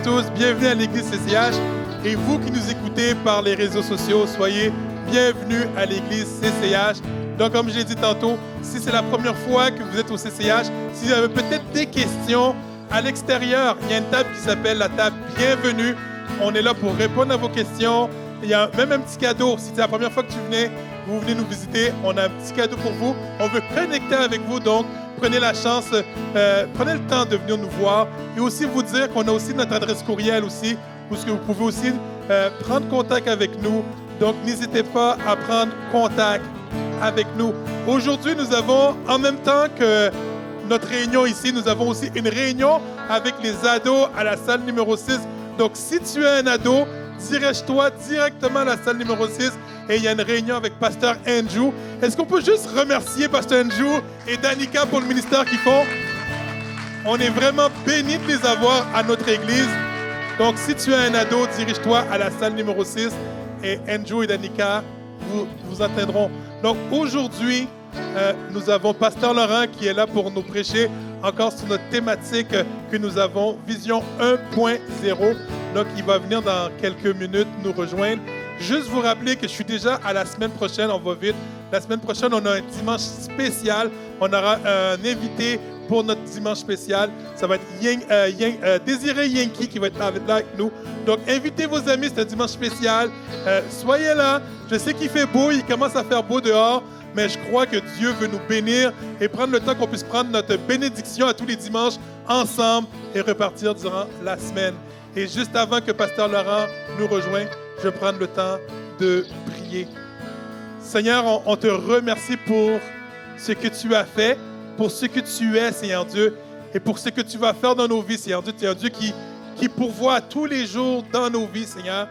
tous, bienvenue à l'église CCH. Et vous qui nous écoutez par les réseaux sociaux, soyez bienvenus à l'église CCH. Donc, comme je l'ai dit tantôt, si c'est la première fois que vous êtes au CCH, si vous avez peut-être des questions, à l'extérieur, il y a une table qui s'appelle la table Bienvenue. On est là pour répondre à vos questions. Il y a même un petit cadeau. Si c'est la première fois que vous venez nous visiter, on a un petit cadeau pour vous. On veut connecter avec vous, donc prenez la chance, prenez le temps de venir nous voir. Et aussi vous dire qu'on a aussi notre adresse courriel aussi, où vous pouvez aussi prendre contact avec nous. Donc, n'hésitez pas à prendre contact avec nous. Aujourd'hui, nous avons, en même temps que notre réunion ici, nous avons aussi une réunion avec les ados à la salle numéro 6. Donc, si tu es un ado, dirige-toi directement à la salle numéro 6 et il y a une réunion avec Pasteur Andrew. Est-ce qu'on peut juste remercier Pasteur Andrew et Danica pour le ministère qu'ils font? On est vraiment bénis de les avoir à notre église. Donc, si tu es un ado, dirige-toi à la salle numéro 6 et Andrew et Danica vous atteindront. Donc, aujourd'hui, nous avons Pasteur Laurent qui est là pour nous prêcher encore sur notre thématique que nous avons, Vision 1.0. Donc, il va venir dans quelques minutes nous rejoindre. Juste vous rappeler que je suis déjà à la semaine prochaine, on va vite. La semaine prochaine, on a un dimanche spécial. On aura un invité pour notre dimanche spécial. Ça va être Désiré Yankee qui va être là avec nous. Donc, invitez vos amis, c'est un dimanche spécial. Soyez là. Je sais qu'il fait beau, il commence à faire beau dehors. Mais je crois que Dieu veut nous bénir et prendre le temps qu'on puisse prendre notre bénédiction à tous les dimanches ensemble et repartir durant la semaine. Et juste avant que Pasteur Laurent nous rejoigne, je vais prendre le temps de prier. Seigneur, on te remercie pour ce que tu as fait, pour ce que tu es, Seigneur Dieu, et pour ce que tu vas faire dans nos vies, Seigneur Dieu. Tu es un Dieu qui pourvoit tous les jours dans nos vies, Seigneur.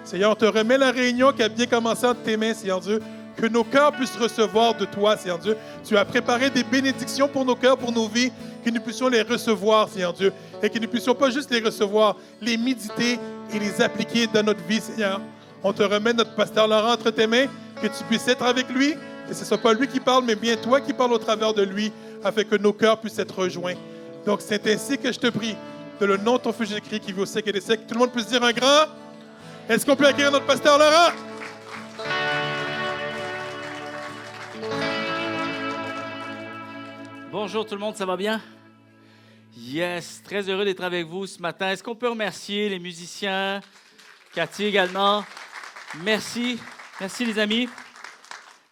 Seigneur, on te remet la réunion qui a bien commencé entre tes mains, Seigneur Dieu. Que nos cœurs puissent recevoir de toi, Seigneur Dieu. Tu as préparé des bénédictions pour nos cœurs, pour nos vies, que nous puissions les recevoir, Seigneur Dieu. Et que nous puissions pas juste les recevoir, les méditer et les appliquer dans notre vie, Seigneur. On te remet notre pasteur Laurent entre tes mains, que tu puisses être avec lui, que ce ne soit pas lui qui parle, mais bien toi qui parles au travers de lui, afin que nos cœurs puissent être rejoints. Donc c'est ainsi que je te prie, de le nom de ton Fils Jésus-Christ qui vit au siècle et des siècles. Tout le monde puisse dire un grand. Est-ce qu'on peut accueillir notre pasteur Laurent? Bonjour tout le monde, ça va bien? Yes, très heureux d'être avec vous ce matin. Est-ce qu'on peut remercier les musiciens, Cathy également? Merci les amis.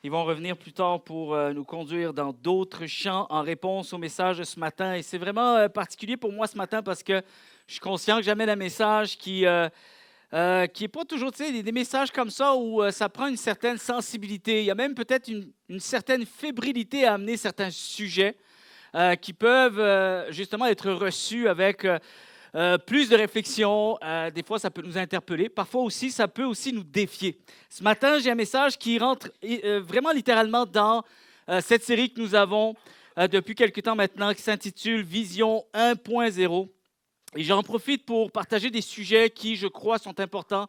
Ils vont revenir plus tard pour nous conduire dans d'autres chants en réponse au message de ce matin. Et c'est vraiment particulier pour moi ce matin parce que je suis conscient que j'amène un message qui n'est pas toujours, tu sais, des messages comme ça où ça prend une certaine sensibilité. Il y a même peut-être une certaine fébrilité à amener certains sujets qui peuvent justement être reçus avec plus de réflexion. Des fois, ça peut nous interpeller. Parfois aussi, ça peut aussi nous défier. Ce matin, j'ai un message qui rentre vraiment littéralement dans cette série que nous avons depuis quelque temps maintenant qui s'intitule Vision 1.0. Et j'en profite pour partager des sujets qui, je crois, sont importants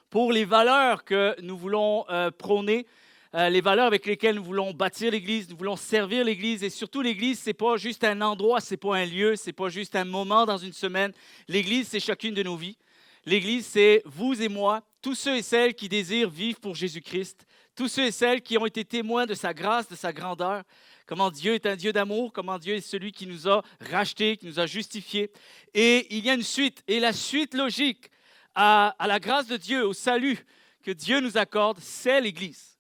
pour les valeurs que nous voulons prôner, les valeurs avec lesquelles nous voulons bâtir l'Église, nous voulons servir l'Église. Et surtout, l'Église, ce n'est pas juste un endroit, ce n'est pas un lieu, ce n'est pas juste un moment dans une semaine. L'Église, c'est chacune de nos vies. L'Église, c'est vous et moi, tous ceux et celles qui désirent vivre pour Jésus-Christ, tous ceux et celles qui ont été témoins de sa grâce, de sa grandeur, comment Dieu est un Dieu d'amour, comment Dieu est celui qui nous a rachetés, qui nous a justifiés. Et il y a une suite, et la suite logique à la grâce de Dieu, au salut que Dieu nous accorde, c'est l'Église.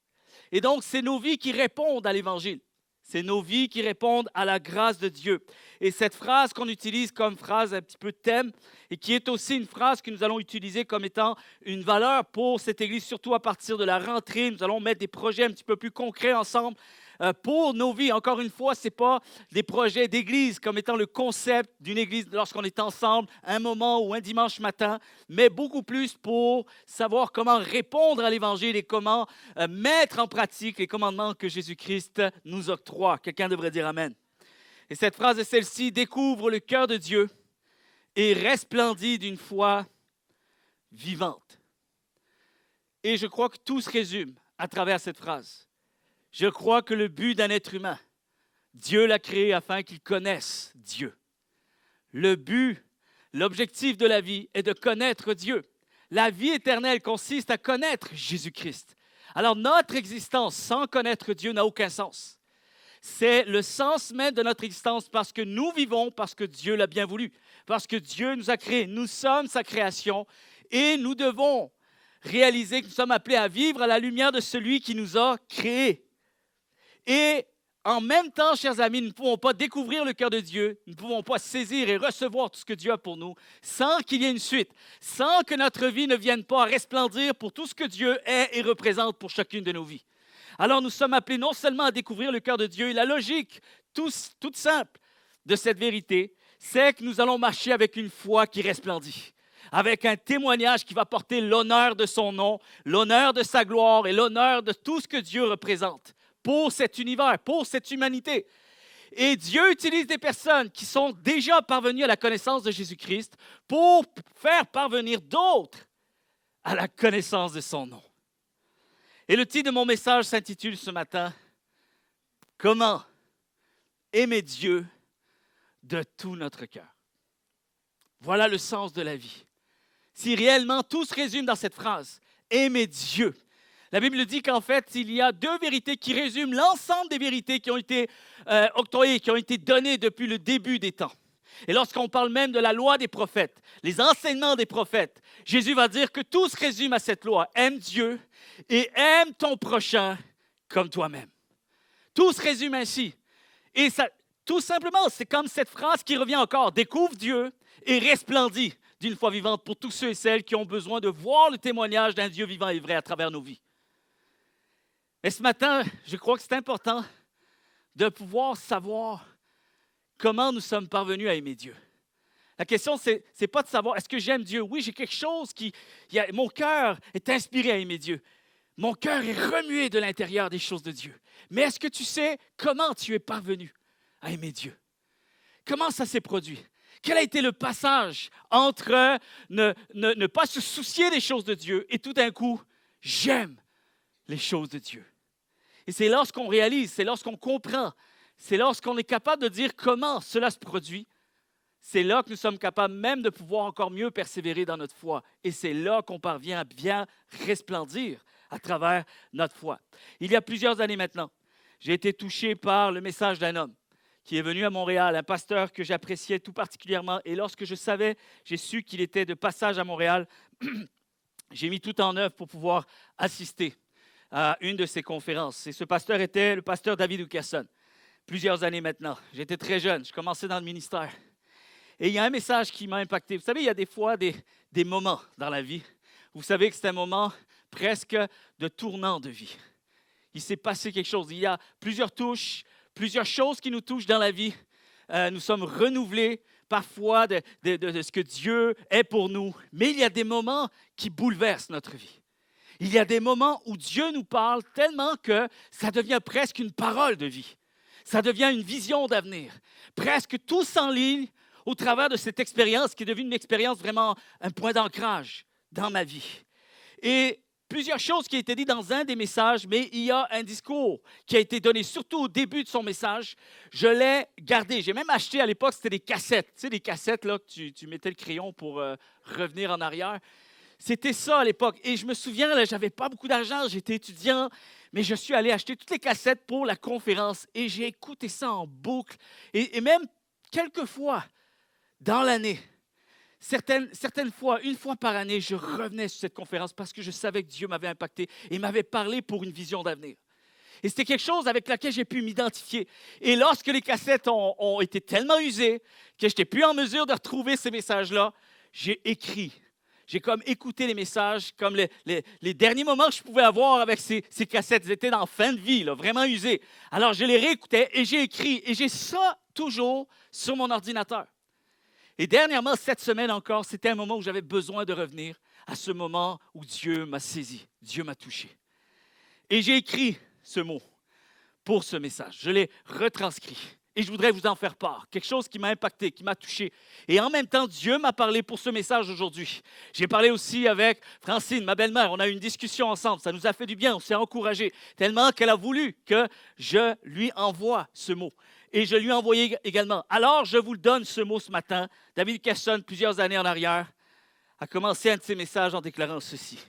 Et donc, c'est nos vies qui répondent à l'Évangile. C'est nos vies qui répondent à la grâce de Dieu. Et cette phrase qu'on utilise comme phrase un petit peu thème, et qui est aussi une phrase que nous allons utiliser comme étant une valeur pour cette Église, surtout à partir de la rentrée. Nous allons mettre des projets un petit peu plus concrets ensemble pour nos vies. Encore une fois, ce n'est pas des projets d'Église comme étant le concept d'une Église lorsqu'on est ensemble, un moment ou un dimanche matin, mais beaucoup plus pour savoir comment répondre à l'Évangile et comment mettre en pratique les commandements que Jésus-Christ nous octroie. Quelqu'un devrait dire Amen. Et cette phrase est celle-ci: découvre le cœur de Dieu et resplendit d'une foi vivante. Et je crois que tout se résume à travers cette phrase. Je crois que le but d'un être humain, Dieu l'a créé afin qu'il connaisse Dieu. Le but, L'objectif de la vie est de connaître Dieu. La vie éternelle consiste à connaître Jésus-Christ. Alors notre existence sans connaître Dieu n'a aucun sens. C'est le sens même de notre existence parce que nous vivons, parce que Dieu l'a bien voulu, parce que Dieu nous a créés. Nous sommes sa création et nous devons réaliser que nous sommes appelés à vivre à la lumière de celui qui nous a créés. Et en même temps, chers amis, nous ne pouvons pas découvrir le cœur de Dieu, nous ne pouvons pas saisir et recevoir tout ce que Dieu a pour nous sans qu'il y ait une suite, sans que notre vie ne vienne pas à resplendir pour tout ce que Dieu est et représente pour chacune de nos vies. Alors nous sommes appelés non seulement à découvrir le cœur de Dieu, et la logique toute simple de cette vérité, c'est que nous allons marcher avec une foi qui resplendit, avec un témoignage qui va porter l'honneur de son nom, l'honneur de sa gloire et l'honneur de tout ce que Dieu représente pour cet univers, pour cette humanité. Et Dieu utilise des personnes qui sont déjà parvenues à la connaissance de Jésus-Christ pour faire parvenir d'autres à la connaissance de son nom. Et le titre de mon message s'intitule ce matin « Comment aimer Dieu de tout notre cœur ». Voilà le sens de la vie. Si réellement tout se résume dans cette phrase, aimer Dieu. La Bible dit qu'en fait, il y a deux vérités qui résument l'ensemble des vérités qui ont été octroyées, qui ont été données depuis le début des temps. Et lorsqu'on parle même de la loi des prophètes, les enseignements des prophètes, Jésus va dire que tout se résume à cette loi. Aime Dieu et aime ton prochain comme toi-même. Tout se résume ainsi. Et ça, tout simplement, c'est comme cette phrase qui revient encore. Découvre Dieu et resplendis d'une foi vivante pour tous ceux et celles qui ont besoin de voir le témoignage d'un Dieu vivant et vrai à travers nos vies. Mais ce matin, je crois que c'est important de pouvoir savoir comment nous sommes parvenus à aimer Dieu. La question, c'est pas de savoir, est-ce que j'aime Dieu? Oui, j'ai quelque chose mon cœur est inspiré à aimer Dieu. Mon cœur est remué de l'intérieur des choses de Dieu. Mais est-ce que tu sais comment tu es parvenu à aimer Dieu? Comment ça s'est produit? Quel a été le passage entre ne pas se soucier des choses de Dieu et tout d'un coup, j'aime les choses de Dieu? Et c'est lorsqu'on réalise, c'est lorsqu'on comprend, c'est lorsqu'on est capable de dire comment cela se produit, c'est là que nous sommes capables même de pouvoir encore mieux persévérer dans notre foi. Et c'est là qu'on parvient à bien resplendir à travers notre foi. Il y a plusieurs années maintenant, j'ai été touché par le message d'un homme qui est venu à Montréal, un pasteur que j'appréciais tout particulièrement. Et lorsque j'ai su qu'il était de passage à Montréal, j'ai mis tout en œuvre pour pouvoir assister à une de ses conférences. Et ce pasteur était le pasteur David Wilkerson. Plusieurs années maintenant. J'étais très jeune, je commençais dans le ministère. Et il y a un message qui m'a impacté. Vous savez, il y a des fois des moments dans la vie. Vous savez que c'est un moment presque de tournant de vie. Il s'est passé quelque chose. Il y a plusieurs touches, plusieurs choses qui nous touchent dans la vie. Nous sommes renouvelés parfois de ce que Dieu est pour nous. Mais il y a des moments qui bouleversent notre vie. Il y a des moments où Dieu nous parle tellement que ça devient presque une parole de vie. Ça devient une vision d'avenir. Presque tout s'enligne au travers de cette expérience qui est devenue une expérience vraiment un point d'ancrage dans ma vie. Et plusieurs choses qui ont été dites dans un des messages, mais il y a un discours qui a été donné surtout au début de son message. Je l'ai gardé. J'ai même acheté à l'époque, c'était des cassettes. Tu sais, des cassettes là, que tu mettais le crayon pour revenir en arrière. C'était ça à l'époque. Et je me souviens, là, je n'avais pas beaucoup d'argent, j'étais étudiant, mais je suis allé acheter toutes les cassettes pour la conférence et j'ai écouté ça en boucle. Et même quelques fois dans l'année, certaines fois, une fois par année, je revenais sur cette conférence parce que je savais que Dieu m'avait impacté et m'avait parlé pour une vision d'avenir. Et c'était quelque chose avec laquelle j'ai pu m'identifier. Et lorsque les cassettes ont été tellement usées que je n'étais plus en mesure de retrouver ces messages-là, j'ai écrit. J'ai comme écouté les messages, comme les derniers moments que je pouvais avoir avec ces cassettes. Ils étaient en fin de vie, là, vraiment usés. Alors, je les réécoutais et j'ai écrit. Et j'ai ça toujours sur mon ordinateur. Et dernièrement, cette semaine encore, c'était un moment où j'avais besoin de revenir à ce moment où Dieu m'a saisi, Dieu m'a touché. Et j'ai écrit ce mot pour ce message. Je l'ai retranscrit. Et je voudrais vous en faire part. Quelque chose qui m'a impacté, qui m'a touché. Et en même temps, Dieu m'a parlé pour ce message aujourd'hui. J'ai parlé aussi avec Francine, ma belle-mère. On a eu une discussion ensemble. Ça nous a fait du bien. On s'est encouragés. Tellement qu'elle a voulu que je lui envoie ce mot. Et je lui ai envoyé également. Alors, je vous le donne ce mot ce matin. David Casson, plusieurs années en arrière, a commencé un de ses messages en déclarant ceci.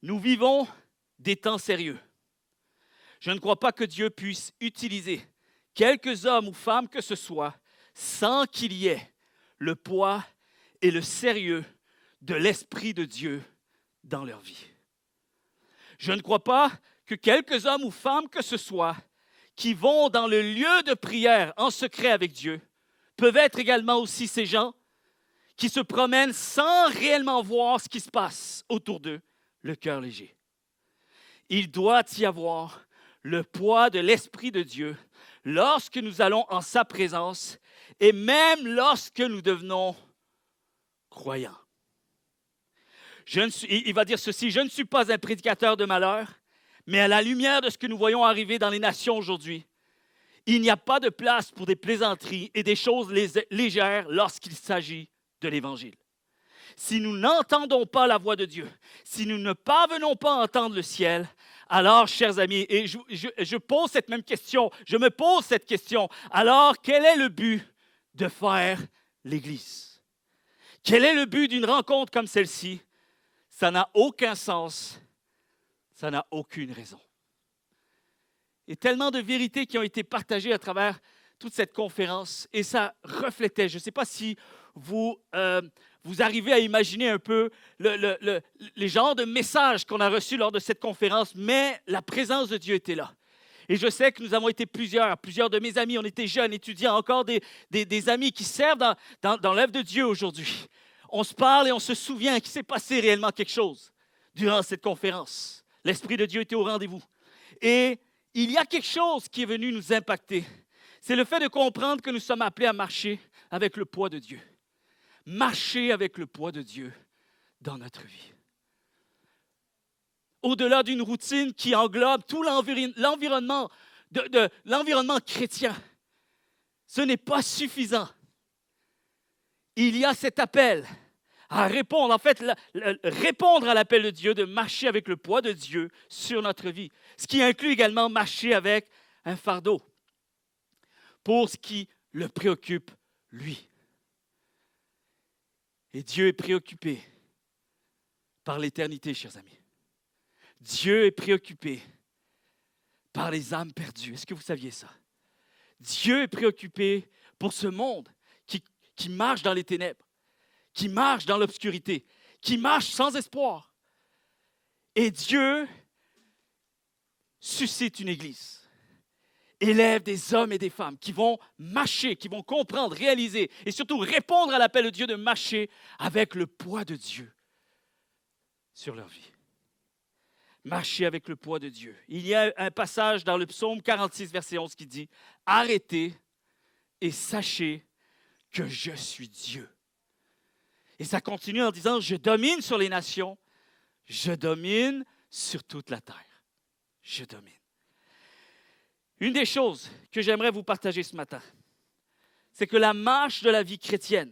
Nous vivons des temps sérieux. Je ne crois pas que Dieu puisse utiliser quelques hommes ou femmes que ce soit sans qu'il y ait le poids et le sérieux de l'Esprit de Dieu dans leur vie. Je ne crois pas que quelques hommes ou femmes que ce soit qui vont dans le lieu de prière en secret avec Dieu peuvent être également aussi ces gens qui se promènent sans réellement voir ce qui se passe autour d'eux, le cœur léger. Il doit y avoir le poids de l'Esprit de Dieu lorsque nous allons en sa présence et même lorsque nous devenons croyants. Il va dire ceci, je ne suis pas un prédicateur de malheur, mais à la lumière de ce que nous voyons arriver dans les nations aujourd'hui, il n'y a pas de place pour des plaisanteries et des choses légères lorsqu'il s'agit de l'Évangile. Si nous n'entendons pas la voix de Dieu, si nous ne parvenons pas à entendre le ciel, alors, chers amis, et je pose cette même question, je me pose cette question, alors quel est le but de faire l'Église? Quel est le but d'une rencontre comme celle-ci? Ça n'a aucun sens, ça n'a aucune raison. Et tellement de vérités qui ont été partagées à travers toute cette conférence, et ça reflétait, je ne sais pas si vous arrivez à imaginer un peu les genres de messages qu'on a reçus lors de cette conférence, mais la présence de Dieu était là. Et je sais que nous avons été plusieurs de mes amis, on était jeunes, étudiants, encore des amis qui servent dans l'œuvre de Dieu aujourd'hui. On se parle et on se souvient qu'il s'est passé réellement quelque chose durant cette conférence. L'Esprit de Dieu était au rendez-vous. Et il y a quelque chose qui est venu nous impacter. C'est le fait de comprendre que nous sommes appelés à marcher avec le poids de Dieu. Marcher avec le poids de Dieu dans notre vie. Au-delà d'une routine qui englobe tout l'environnement l'environnement chrétien, ce n'est pas suffisant. Il y a cet appel à répondre, répondre à l'appel de Dieu de marcher avec le poids de Dieu sur notre vie, ce qui inclut également marcher avec un fardeau pour ce qui le préoccupe, lui. Et Dieu est préoccupé par l'éternité, chers amis. Dieu est préoccupé par les âmes perdues. Est-ce que vous saviez ça? Dieu est préoccupé pour ce monde qui marche dans les ténèbres, qui marche dans l'obscurité, qui marche sans espoir. Et Dieu suscite une église, élève des hommes et des femmes qui vont marcher, qui vont comprendre, réaliser et surtout répondre à l'appel de Dieu de marcher avec le poids de Dieu sur leur vie. Marcher avec le poids de Dieu. Il y a un passage dans le psaume 46, verset 11 qui dit « Arrêtez et sachez que je suis Dieu. » Et ça continue en disant « Je domine sur les nations, je domine sur toute la terre. Je domine. » Une des choses que j'aimerais vous partager ce matin, c'est que la marche de la vie chrétienne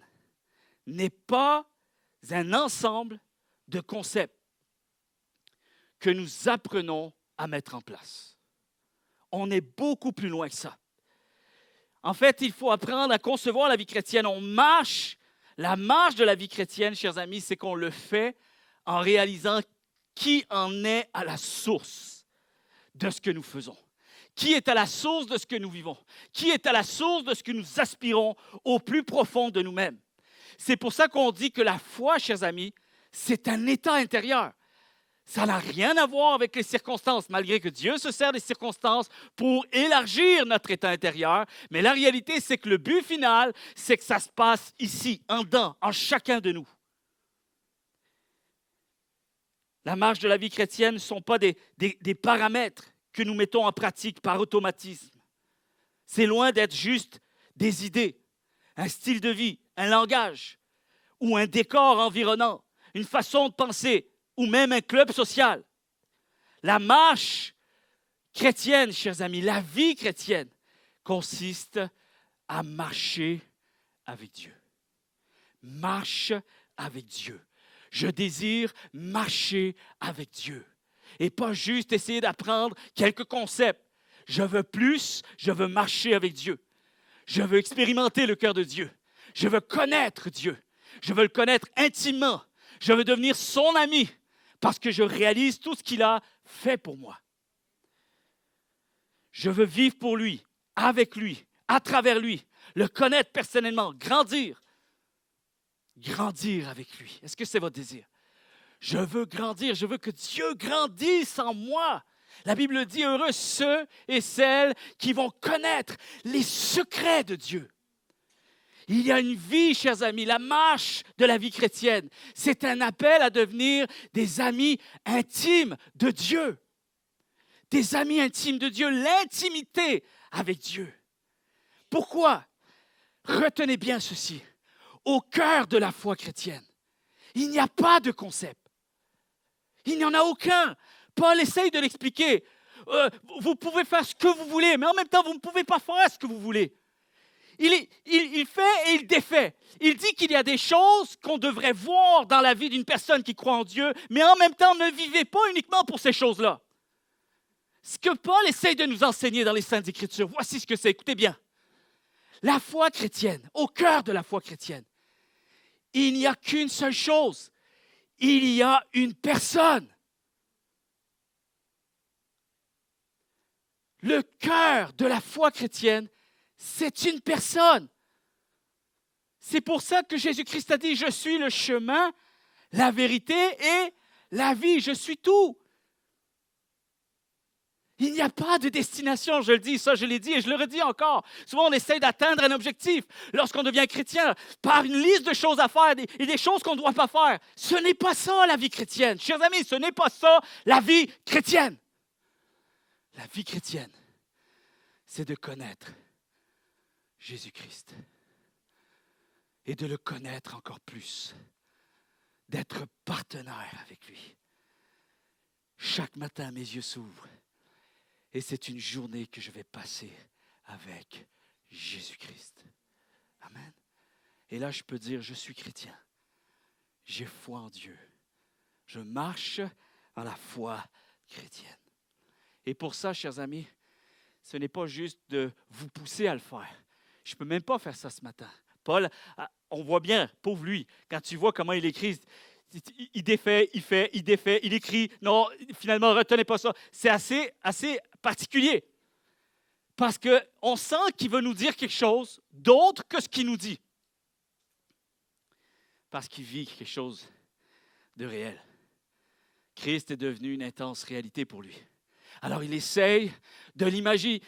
n'est pas un ensemble de concepts que nous apprenons à mettre en place. On est beaucoup plus loin que ça. En fait, il faut apprendre à concevoir la vie chrétienne. On marche. La marche de la vie chrétienne, chers amis, c'est qu'on le fait en réalisant qui en est à la source de ce que nous faisons. Qui est à la source de ce que nous vivons? Qui est à la source de ce que nous aspirons au plus profond de nous-mêmes? C'est pour ça qu'on dit que la foi, chers amis, c'est un état intérieur. Ça n'a rien à voir avec les circonstances, malgré que Dieu se sert des circonstances pour élargir notre état intérieur. Mais la réalité, c'est que le but final, c'est que ça se passe ici, en dedans, en chacun de nous. La marche de la vie chrétienne ne sont pas des paramètres que nous mettons en pratique par automatisme. C'est loin d'être juste des idées, un style de vie, un langage ou un décor environnant, une façon de penser ou même un club social. La marche chrétienne, chers amis, la vie chrétienne consiste à marcher avec Dieu. Marche avec Dieu. Je désire marcher avec Dieu. Et pas juste essayer d'apprendre quelques concepts. Je veux plus, je veux marcher avec Dieu. Je veux expérimenter le cœur de Dieu. Je veux connaître Dieu. Je veux le connaître intimement. Je veux devenir son ami parce que je réalise tout ce qu'il a fait pour moi. Je veux vivre pour lui, avec lui, à travers lui, le connaître personnellement, grandir. Grandir avec lui. Est-ce que c'est votre désir? Je veux grandir, je veux que Dieu grandisse en moi. La Bible dit, heureux ceux et celles qui vont connaître les secrets de Dieu. Il y a une vie, chers amis, la marche de la vie chrétienne. C'est un appel à devenir des amis intimes de Dieu. Des amis intimes de Dieu, l'intimité avec Dieu. Pourquoi? Retenez bien ceci. Au cœur de la foi chrétienne, il n'y a pas de concept. Il n'y en a aucun. Paul essaye de l'expliquer. Vous pouvez faire ce que vous voulez, mais en même temps, vous ne pouvez pas faire ce que vous voulez. Il fait et il défait. Il dit qu'il y a des choses qu'on devrait voir dans la vie d'une personne qui croit en Dieu, mais en même temps, ne vivez pas uniquement pour ces choses-là. Ce que Paul essaye de nous enseigner dans les Saintes Écritures, voici ce que c'est. Écoutez bien. La foi chrétienne, au cœur de la foi chrétienne, il n'y a qu'une seule chose. Il y a une personne. Le cœur de la foi chrétienne, c'est une personne. C'est pour ça que Jésus-Christ a dit, je suis le chemin, la vérité et la vie. Je suis tout. Il n'y a pas de destination, je le dis, ça je l'ai dit et je le redis encore. Souvent on essaie d'atteindre un objectif lorsqu'on devient chrétien par une liste de choses à faire et des choses qu'on ne doit pas faire. Ce n'est pas ça la vie chrétienne. Chers amis, ce n'est pas ça la vie chrétienne. La vie chrétienne, c'est de connaître Jésus-Christ et de le connaître encore plus, d'être partenaire avec lui. Chaque matin, mes yeux s'ouvrent. Et c'est une journée que je vais passer avec Jésus-Christ. Amen. Et là, je peux dire, je suis chrétien. J'ai foi en Dieu. Je marche dans la foi chrétienne. Et pour ça, chers amis, ce n'est pas juste de vous pousser à le faire. Je ne peux même pas faire ça ce matin. Paul, on voit bien, pauvre lui, quand tu vois comment il écrit, il défait, il fait, il défait, il écrit. Non, finalement, retenez pas ça. C'est assez particulier. Parce qu'on sent qu'il veut nous dire quelque chose d'autre que ce qu'il nous dit. Parce qu'il vit quelque chose de réel. Christ est devenu une intense réalité pour lui. Alors, il essaye de l'imager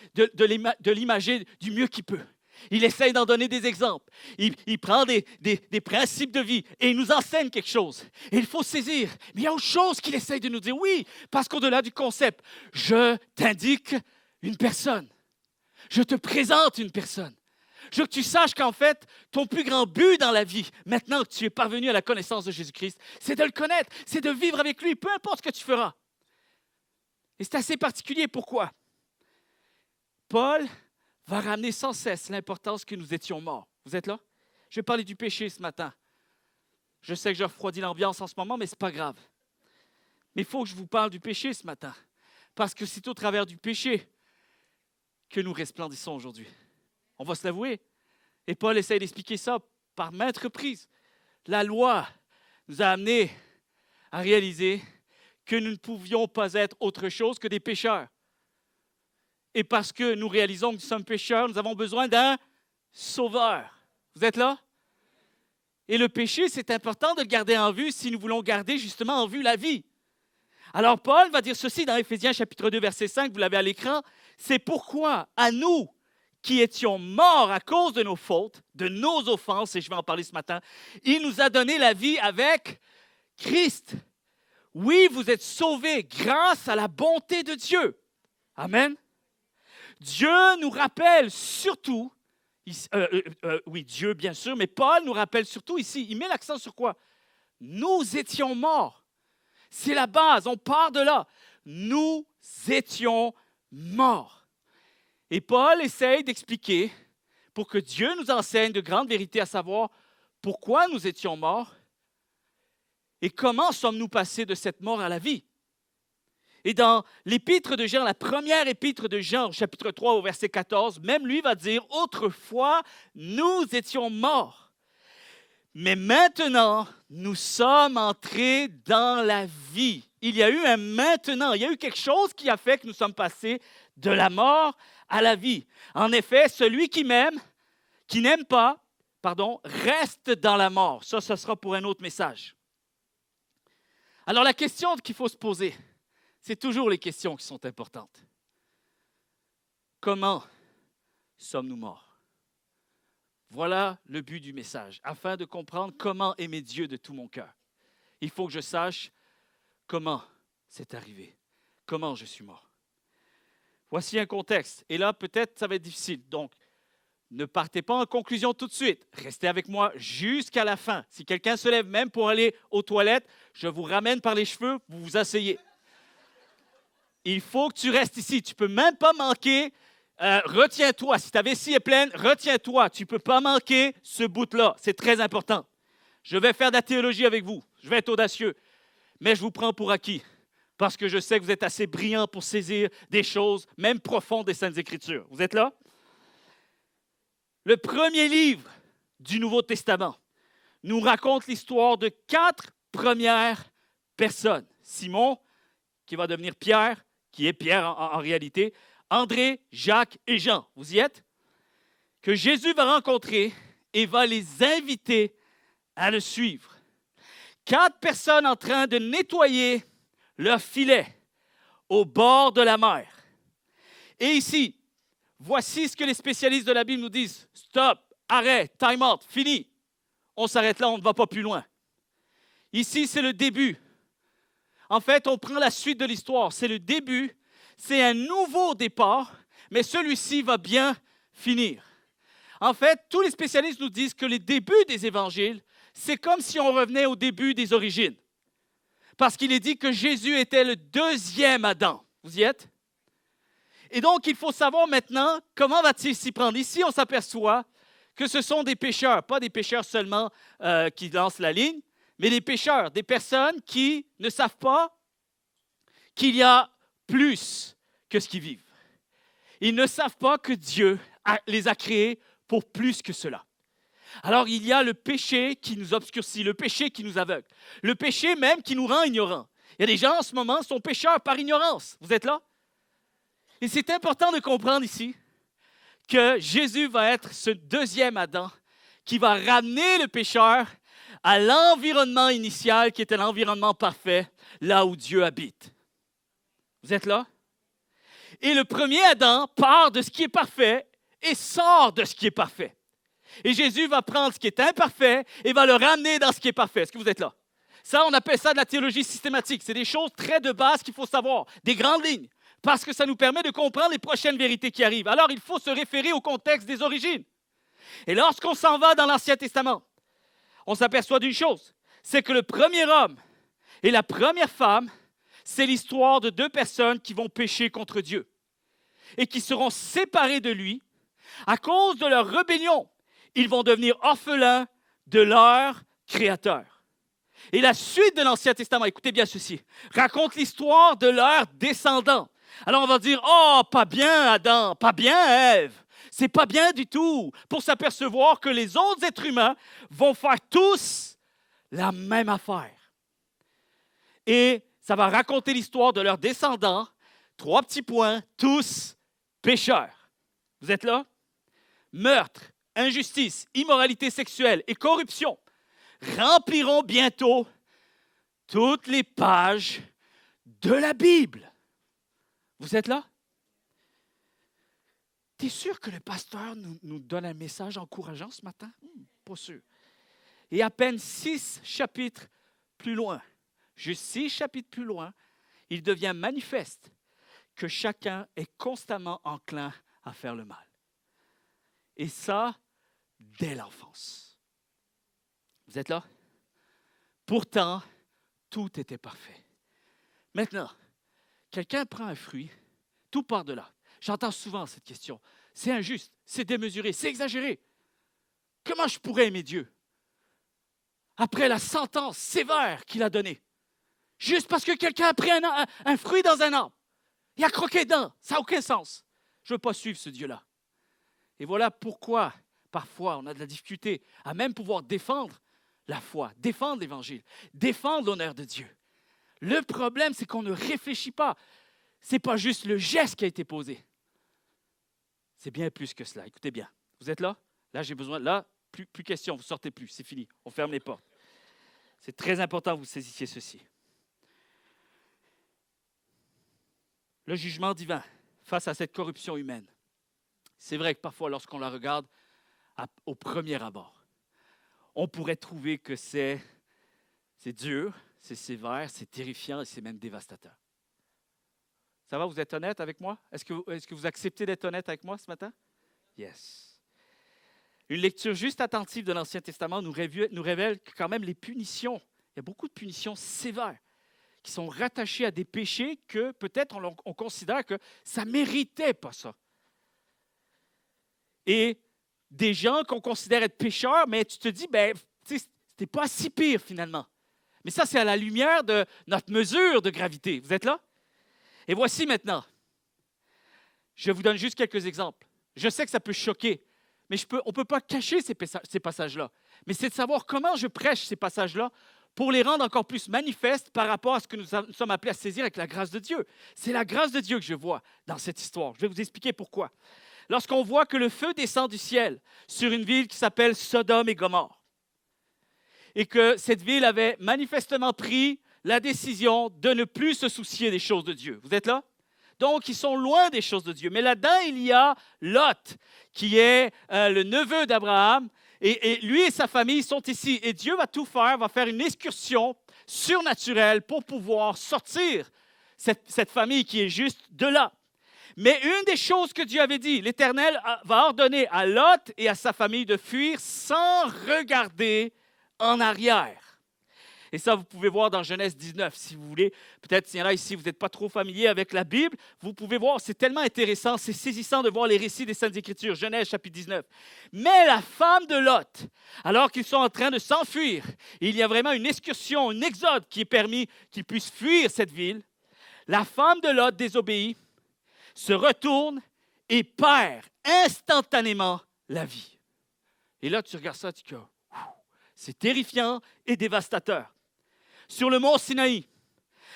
du mieux qu'il peut. Il essaye d'en donner des exemples. Il prend des principes de vie et il nous enseigne quelque chose. Et il faut saisir. Mais il y a autre chose qu'il essaye de nous dire. Oui, parce qu'au-delà du concept, je t'indique une personne. Je te présente une personne. Je veux que tu saches qu'en fait, ton plus grand but dans la vie, maintenant que tu es parvenu à la connaissance de Jésus-Christ, c'est de le connaître, c'est de vivre avec lui, peu importe ce que tu feras. Et c'est assez particulier. Pourquoi? Paul va ramener sans cesse l'importance que nous étions morts. Vous êtes là? Je vais parler du péché ce matin. Je sais que je refroidis l'ambiance en ce moment, mais ce n'est pas grave. Mais il faut que je vous parle du péché ce matin. Parce que c'est au travers du péché que nous resplendissons aujourd'hui. On va se l'avouer. Et Paul essaie d'expliquer ça par maintes reprises. La loi nous a amenés à réaliser que nous ne pouvions pas être autre chose que des pécheurs. Et parce que nous réalisons que nous sommes pécheurs, nous avons besoin d'un sauveur. Vous êtes là? Et le péché, c'est important de le garder en vue si nous voulons garder justement en vue la vie. Alors Paul va dire ceci dans Éphésiens chapitre 2, verset 5, vous l'avez à l'écran. C'est pourquoi à nous qui étions morts à cause de nos fautes, de nos offenses, et je vais en parler ce matin, il nous a donné la vie avec Christ. Oui, vous êtes sauvés grâce à la bonté de Dieu. Amen. Dieu nous rappelle surtout, oui, Dieu bien sûr, mais Paul nous rappelle surtout ici, il met l'accent sur quoi? Nous étions morts. C'est la base, on part de là. Nous étions morts. Et Paul essaye d'expliquer, pour que Dieu nous enseigne de grandes vérités, à savoir pourquoi nous étions morts et comment sommes-nous passés de cette mort à la vie. Et dans l'épître de Jean, la première épître de Jean, au chapitre 3, au verset 14, même lui va dire, « Autrefois, nous étions morts, mais maintenant, nous sommes entrés dans la vie. » Il y a eu un maintenant, il y a eu quelque chose qui a fait que nous sommes passés de la mort à la vie. En effet, celui qui n'aime pas, reste dans la mort. Ça, ce sera pour un autre message. Alors, la question qu'il faut se poser, c'est toujours les questions qui sont importantes. Comment sommes-nous morts? Voilà le but du message. Afin de comprendre comment aimer Dieu de tout mon cœur, il faut que je sache comment c'est arrivé, comment je suis mort. Voici un contexte. Et là, peut-être, ça va être difficile. Donc, ne partez pas en conclusion tout de suite. Restez avec moi jusqu'à la fin. Si quelqu'un se lève même pour aller aux toilettes, je vous ramène par les cheveux, vous vous asseyez. Il faut que tu restes ici. Tu ne peux même pas manquer. Retiens-toi. Si ta vessie est pleine, retiens-toi. Tu ne peux pas manquer ce bout-là. C'est très important. Je vais faire de la théologie avec vous. Je vais être audacieux. Mais je vous prends pour acquis. Parce que je sais que vous êtes assez brillants pour saisir des choses, même profondes des Saintes Écritures. Vous êtes là? Le premier livre du Nouveau Testament nous raconte l'histoire de 4 premières personnes. Simon, qui va devenir Pierre, qui est Pierre en réalité, André, Jacques et Jean. Vous y êtes? Que Jésus va rencontrer et va les inviter à le suivre. 4 personnes en train de nettoyer leur filet au bord de la mer. Et ici, voici ce que les spécialistes de la Bible nous disent. Stop, arrêt, time out, fini. On s'arrête là, on ne va pas plus loin. Ici, c'est le début. En fait, on prend la suite de l'histoire. C'est le début, c'est un nouveau départ, mais celui-ci va bien finir. En fait, tous les spécialistes nous disent que les débuts des évangiles, c'est comme si on revenait au début des origines. Parce qu'il est dit que Jésus était le deuxième Adam. Vous y êtes? Et donc, il faut savoir maintenant comment va-t-il s'y prendre. Ici, on s'aperçoit que ce sont des pêcheurs, pas des pêcheurs seulement qui lancent la ligne, mais des pêcheurs, des personnes qui ne savent pas qu'il y a plus que ce qu'ils vivent. Ils ne savent pas que Dieu les a créés pour plus que cela. Alors, il y a le péché qui nous obscurcit, le péché qui nous aveugle, le péché même qui nous rend ignorants. Il y a des gens en ce moment qui sont pécheurs par ignorance. Vous êtes là? Et c'est important de comprendre ici que Jésus va être ce deuxième Adam qui va ramener le pécheur à l'environnement initial qui était l'environnement parfait, là où Dieu habite. Vous êtes là? Et le premier Adam part de ce qui est parfait et sort de ce qui est parfait. Et Jésus va prendre ce qui est imparfait et va le ramener dans ce qui est parfait. Est-ce que vous êtes là? Ça, on appelle ça de la théologie systématique. C'est des choses très de base qu'il faut savoir, des grandes lignes, parce que ça nous permet de comprendre les prochaines vérités qui arrivent. Alors, il faut se référer au contexte des origines. Et lorsqu'on s'en va dans l'Ancien Testament, on s'aperçoit d'une chose, c'est que le premier homme et la première femme, c'est l'histoire de 2 personnes qui vont pécher contre Dieu et qui seront séparées de lui à cause de leur rébellion. Ils vont devenir orphelins de leur Créateur. Et la suite de l'Ancien Testament, écoutez bien ceci, raconte l'histoire de leurs descendants. Alors on va dire, oh, pas bien Adam, pas bien Ève. C'est pas bien du tout pour s'apercevoir que les autres êtres humains vont faire tous la même affaire. Et ça va raconter l'histoire de leurs descendants, 3 petits points, tous pécheurs. Vous êtes là? Meurtre, injustice, immoralité sexuelle et corruption rempliront bientôt toutes les pages de la Bible. Vous êtes là? T'es sûr que le pasteur nous donne un message encourageant ce matin? Pas sûr. Et à peine 6 chapitres plus loin, juste 6 chapitres plus loin, il devient manifeste que chacun est constamment enclin à faire le mal. Et ça, dès l'enfance. Vous êtes là? Pourtant, tout était parfait. Maintenant, quelqu'un prend un fruit, tout part de là. J'entends souvent cette question. C'est injuste, c'est démesuré, c'est exagéré. Comment je pourrais aimer Dieu? Après la sentence sévère qu'il a donnée, juste parce que quelqu'un a pris un fruit dans un arbre. Il a croqué dedans. Ça n'a aucun sens. Je ne veux pas suivre ce Dieu-là. Et voilà pourquoi, parfois, on a de la difficulté à même pouvoir défendre la foi, défendre l'Évangile, défendre l'honneur de Dieu. Le problème, c'est qu'on ne réfléchit pas. Ce n'est pas juste le geste qui a été posé. C'est bien plus que cela. Écoutez bien. Vous êtes là? Là, j'ai besoin. Là, plus question. Vous ne sortez plus. C'est fini. On ferme les portes. C'est très important que vous saisissiez ceci. Le jugement divin face à cette corruption humaine. C'est vrai que parfois, lorsqu'on la regarde au premier abord, on pourrait trouver que c'est dur, c'est sévère, c'est terrifiant et c'est même dévastateur. Ça va, vous êtes honnête avec moi? Est-ce que vous acceptez d'être honnête avec moi ce matin? Yes. Une lecture juste attentive de l'Ancien Testament nous révèle que quand même les punitions, il y a beaucoup de punitions sévères qui sont rattachées à des péchés que peut-être on considère que ça ne méritait pas ça. Et des gens qu'on considère être pécheurs, mais tu te dis, c'était pas si pire finalement. Mais ça, c'est à la lumière de notre mesure de gravité. Vous êtes là? Et voici maintenant, je vous donne juste quelques exemples. Je sais que ça peut choquer, mais on ne peut pas cacher ces passages-là. Mais c'est de savoir comment je prêche ces passages-là pour les rendre encore plus manifestes par rapport à ce que nous sommes appelés à saisir avec la grâce de Dieu. C'est la grâce de Dieu que je vois dans cette histoire. Je vais vous expliquer pourquoi. Lorsqu'on voit que le feu descend du ciel sur une ville qui s'appelle Sodome et Gomorrhe, et que cette ville avait manifestement pris la décision de ne plus se soucier des choses de Dieu. Vous êtes là? Donc, ils sont loin des choses de Dieu. Mais là-dedans, il y a Lot, qui est le neveu d'Abraham, et lui et sa famille sont ici. Et Dieu va tout faire, va faire une excursion surnaturelle pour pouvoir sortir cette famille qui est juste de là. Mais une des choses que Dieu avait dit, l'Éternel va ordonner à Lot et à sa famille de fuir sans regarder en arrière. Et ça, vous pouvez voir dans Genèse 19, si vous voulez. Peut-être s'il y en a ici, vous n'êtes pas trop familier avec la Bible. Vous pouvez voir, c'est tellement intéressant, c'est saisissant de voir les récits des Saintes Écritures. Genèse chapitre 19. Mais la femme de Lot, alors qu'ils sont en train de s'enfuir, il y a vraiment une excursion, un exode qui est permis qu'ils puissent fuir cette ville. La femme de Lot désobéit, se retourne et perd instantanément la vie. Et là, tu regardes ça, tu dis, c'est terrifiant et dévastateur. Sur le mont Sinaï,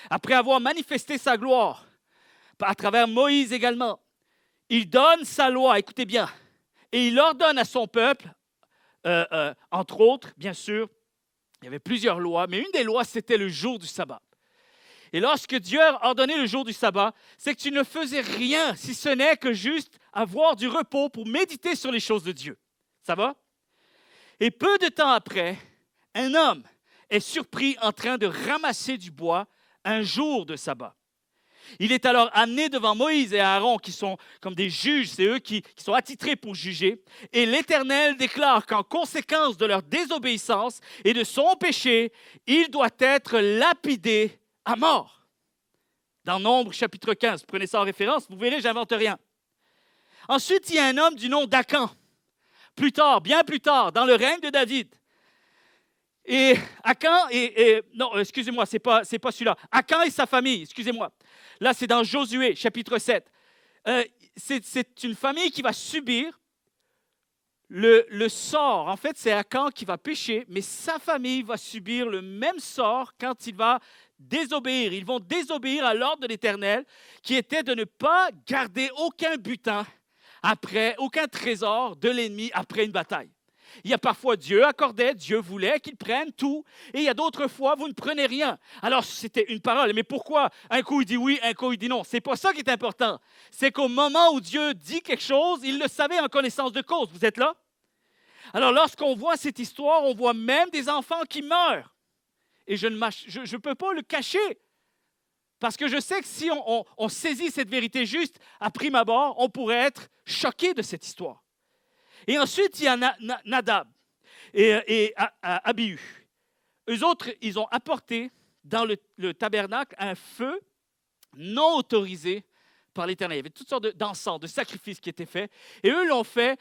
après avoir manifesté sa gloire, à travers Moïse également, il donne sa loi, écoutez bien, et il ordonne à son peuple, entre autres, bien sûr, il y avait plusieurs lois, mais une des lois, c'était le jour du sabbat. Et lorsque Dieu a ordonné le jour du sabbat, c'est que tu ne faisais rien, si ce n'est que juste avoir du repos pour méditer sur les choses de Dieu. Ça va? Et peu de temps après, un homme est surpris en train de ramasser du bois un jour de sabbat. Il est alors amené devant Moïse et Aaron, qui sont comme des juges, c'est eux qui sont attitrés pour juger. Et l'Éternel déclare qu'en conséquence de leur désobéissance et de son péché, il doit être lapidé à mort. Dans Nombre chapitre 15, prenez ça en référence, vous verrez, j'invente rien. Ensuite, il y a un homme du nom d'Akan. Plus tard, bien plus tard, dans le règne de David. Et Akan, non, excusez-moi, c'est pas celui-là. Akan et sa famille, excusez-moi. Là, c'est dans Josué, chapitre 7. C'est une famille qui va subir le sort. En fait, c'est Akan qui va pécher, mais sa famille va subir le même sort quand il va désobéir. Ils vont désobéir à l'ordre de l'Éternel, qui était de ne pas garder aucun butin aucun trésor de l'ennemi après une bataille. Il y a parfois Dieu voulait qu'ils prennent tout, et il y a d'autres fois, vous ne prenez rien. Alors, c'était une parole, mais pourquoi un coup il dit oui, un coup il dit non? C'est pas ça qui est important. C'est qu'au moment où Dieu dit quelque chose, il le savait en connaissance de cause. Vous êtes là? Alors, lorsqu'on voit cette histoire, on voit même des enfants qui meurent. Et je ne peux pas le cacher. Parce que je sais que si on saisit cette vérité juste à prime abord, on pourrait être choqué de cette histoire. Et ensuite, il y a Nadab et Abihu. Eux autres, ils ont apporté dans le tabernacle un feu non autorisé par l'Éternel. Il y avait toutes sortes d'encens, de sacrifices qui étaient faits. Et eux l'ont fait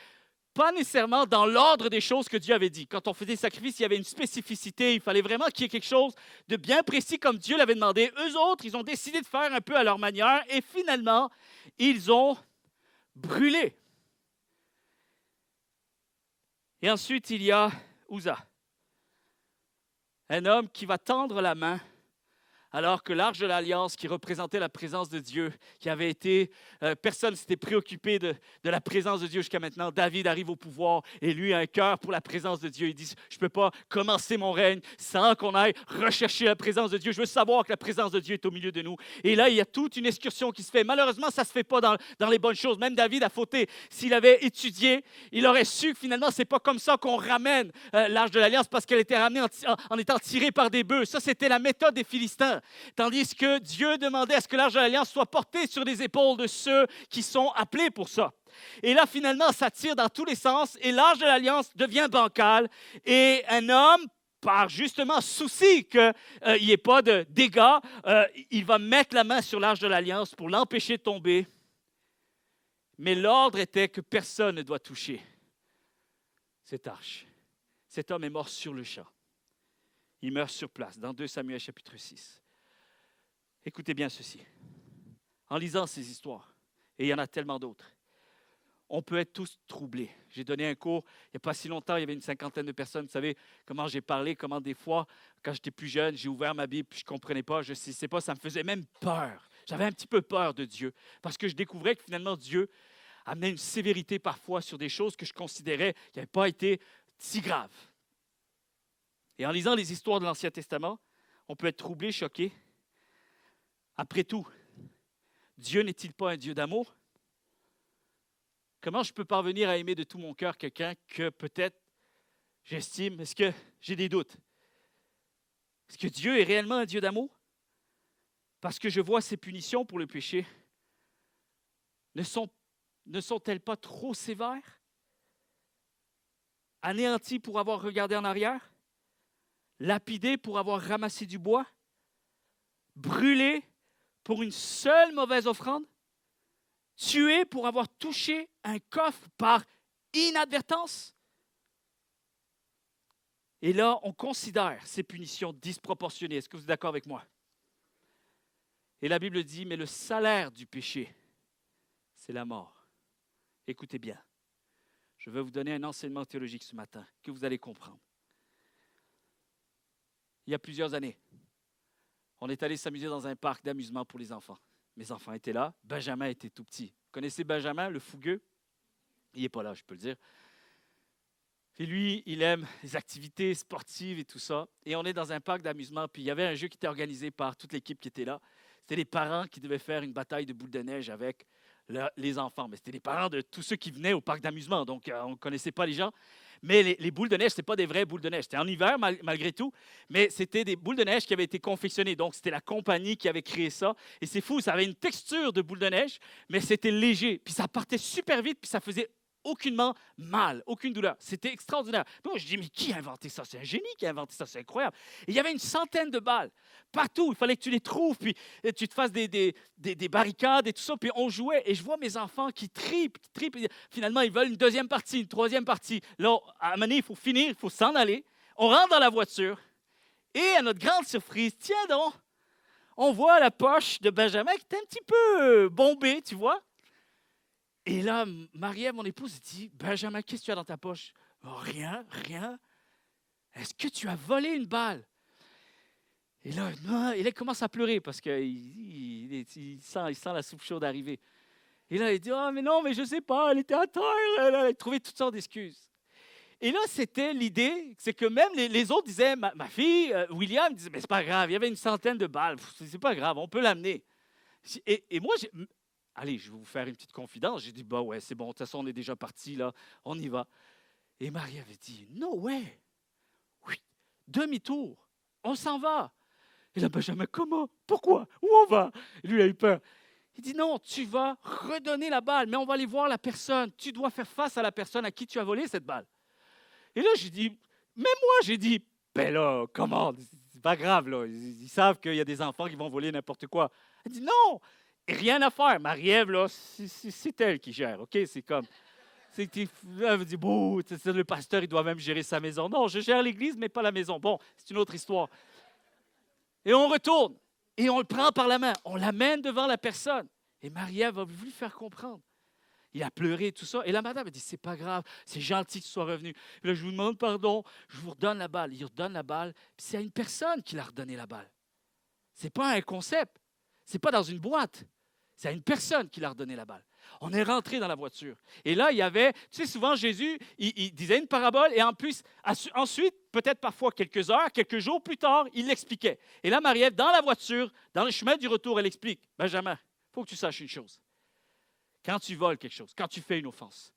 pas nécessairement dans l'ordre des choses que Dieu avait dit. Quand on faisait des sacrifices, il y avait une spécificité. Il fallait vraiment qu'il y ait quelque chose de bien précis comme Dieu l'avait demandé. Eux autres, ils ont décidé de faire un peu à leur manière et finalement, ils ont brûlé. Et ensuite, il y a Uza, un homme qui va tendre la main alors que l'Arche de l'Alliance, qui représentait la présence de Dieu, qui avait été, personne ne s'était préoccupé de la présence de Dieu jusqu'à maintenant. David arrive au pouvoir et lui a un cœur pour la présence de Dieu. Il dit, je ne peux pas commencer mon règne sans qu'on aille rechercher la présence de Dieu. Je veux savoir que la présence de Dieu est au milieu de nous. Et là, il y a toute une excursion qui se fait. Malheureusement, ça ne se fait pas dans les bonnes choses. Même David a fauté. S'il avait étudié, il aurait su que finalement, ce n'est pas comme ça qu'on ramène l'Arche de l'Alliance parce qu'elle était ramenée en étant tirée par des bœufs. Ça, c'était la méthode des Philistins. Tandis que Dieu demandait à ce que l'Arche de l'Alliance soit portée sur les épaules de ceux qui sont appelés pour ça. Et là, finalement, ça tire dans tous les sens et l'Arche de l'Alliance devient bancale. Et un homme, par justement souci qu'il n'y ait pas de dégâts, il va mettre la main sur l'Arche de l'Alliance pour l'empêcher de tomber. Mais l'ordre était que personne ne doit toucher cette arche. Cet homme est mort sur le champ. Il meurt sur place, dans 2 Samuel chapitre 6. Écoutez bien ceci. En lisant ces histoires, et il y en a tellement d'autres, on peut être tous troublés. J'ai donné un cours il n'y a pas si longtemps, il y avait une 50aine de personnes. Vous savez comment j'ai parlé, comment des fois, quand j'étais plus jeune, j'ai ouvert ma Bible, puis je ne comprenais pas, je ne sais pas, ça me faisait même peur. J'avais un petit peu peur de Dieu, parce que je découvrais que finalement Dieu amenait une sévérité parfois sur des choses que je considérais qui n'avaient pas été si graves. Et en lisant les histoires de l'Ancien Testament, on peut être troublé, choqué. Après tout, Dieu n'est-il pas un Dieu d'amour? Comment je peux parvenir à aimer de tout mon cœur quelqu'un que peut-être j'estime? Est-ce que j'ai des doutes? Est-ce que Dieu est réellement un Dieu d'amour? Parce que je vois ses punitions pour le péché. Ne sont-elles pas trop sévères? Anéanti pour avoir regardé en arrière? Lapidé pour avoir ramassé du bois? Brûlé pour une seule mauvaise offrande? Tué pour avoir touché un coffre par inadvertance? Et là, on considère ces punitions disproportionnées. Est-ce que vous êtes d'accord avec moi? Et la Bible dit, mais le salaire du péché, c'est la mort. Écoutez bien, je vais vous donner un enseignement théologique ce matin que vous allez comprendre. Il y a plusieurs années, on est allé s'amuser dans un parc d'amusement pour les enfants. Mes enfants étaient là. Benjamin était tout petit. Vous connaissez Benjamin, le fougueux? Il n'est pas là, je peux le dire. Et lui, il aime les activités sportives et tout ça. Et on est dans un parc d'amusement. Puis il y avait un jeu qui était organisé par toute l'équipe qui était là. C'était les parents qui devaient faire une bataille de boules de neige avec les enfants. Mais c'était les parents de tous ceux qui venaient au parc d'amusement. Donc, on ne connaissait pas les gens. Mais les boules de neige, ce n'étaient pas des vraies boules de neige. C'était en hiver, malgré tout. Mais c'était des boules de neige qui avaient été confectionnées. Donc, c'était la compagnie qui avait créé ça. Et c'est fou, ça avait une texture de boule de neige, mais c'était léger. Puis ça partait super vite, puis ça faisait aucunement mal, aucune douleur. C'était extraordinaire. Puis moi, je dis, mais qui a inventé ça? C'est un génie qui a inventé ça, c'est incroyable. Et il y avait une centaine de balles partout. Il fallait que tu les trouves, puis tu te fasses des barricades et tout ça. Puis on jouait, et je vois mes enfants qui tripent. Finalement, ils veulent une deuxième partie, une troisième partie. Là, à un moment donné, il faut finir, il faut s'en aller. On rentre dans la voiture, et à notre grande surprise, tiens donc, on voit la poche de Benjamin qui était un petit peu bombée, tu vois. Et là, Marie-Ève, mon épouse, dit, Benjamin, qu'est-ce que tu as dans ta poche? Oh, rien. Est-ce que tu as volé une balle? Et là, non, il commence à pleurer parce qu'il sent la soupe chaude arriver. Et là, il dit, mais non, mais je ne sais pas, elle était à terre. Elle a trouvé toutes sortes d'excuses. Et là, c'était l'idée, c'est que même les autres disaient, ma fille, William, disait, mais c'est pas grave, il y avait une centaine de balles, c'est pas grave, on peut l'amener. Et moi, allez, je vais vous faire une petite confidence. J'ai dit, ouais, c'est bon, de toute façon, on est déjà parti, là, on y va. Et Marie avait dit, no way. Oui, demi-tour, on s'en va. Et là, Benjamin, comment? Pourquoi? Où on va? Et lui, il a eu peur. Il dit, non, tu vas redonner la balle, mais on va aller voir la personne. Tu dois faire face à la personne à qui tu as volé cette balle. Et là, j'ai dit, ben là, comment? C'est pas grave, là. Ils savent qu'il y a des enfants qui vont voler n'importe quoi. Elle dit, non, rien à faire. Marie-Ève, là, c'est elle qui gère, OK? C'est comme, Elle me dit, bon, le pasteur, il doit même gérer sa maison. Non, je gère l'église, mais pas la maison. Bon, c'est une autre histoire. Et on retourne, et on le prend par la main. On l'amène devant la personne. Et Marie-Ève a voulu faire comprendre. Il a pleuré, tout ça. Et la madame a dit, c'est pas grave, c'est gentil que tu sois revenu. Puis là, je vous demande pardon, je vous redonne la balle. Il redonne la balle, puis c'est à une personne qu'il a redonné la balle. Ce n'est pas un concept, ce n'est pas dans une boîte. C'est à une personne qu'il a redonné la balle. On est rentré dans la voiture. Et là, il y avait, tu sais, souvent Jésus, il disait une parabole et en plus, ensuite, peut-être parfois quelques heures, quelques jours plus tard, il l'expliquait. Et là, Marie-Ève, dans la voiture, dans le chemin du retour, elle explique, Benjamin, il faut que tu saches une chose. Quand tu voles quelque chose, quand tu fais une offense,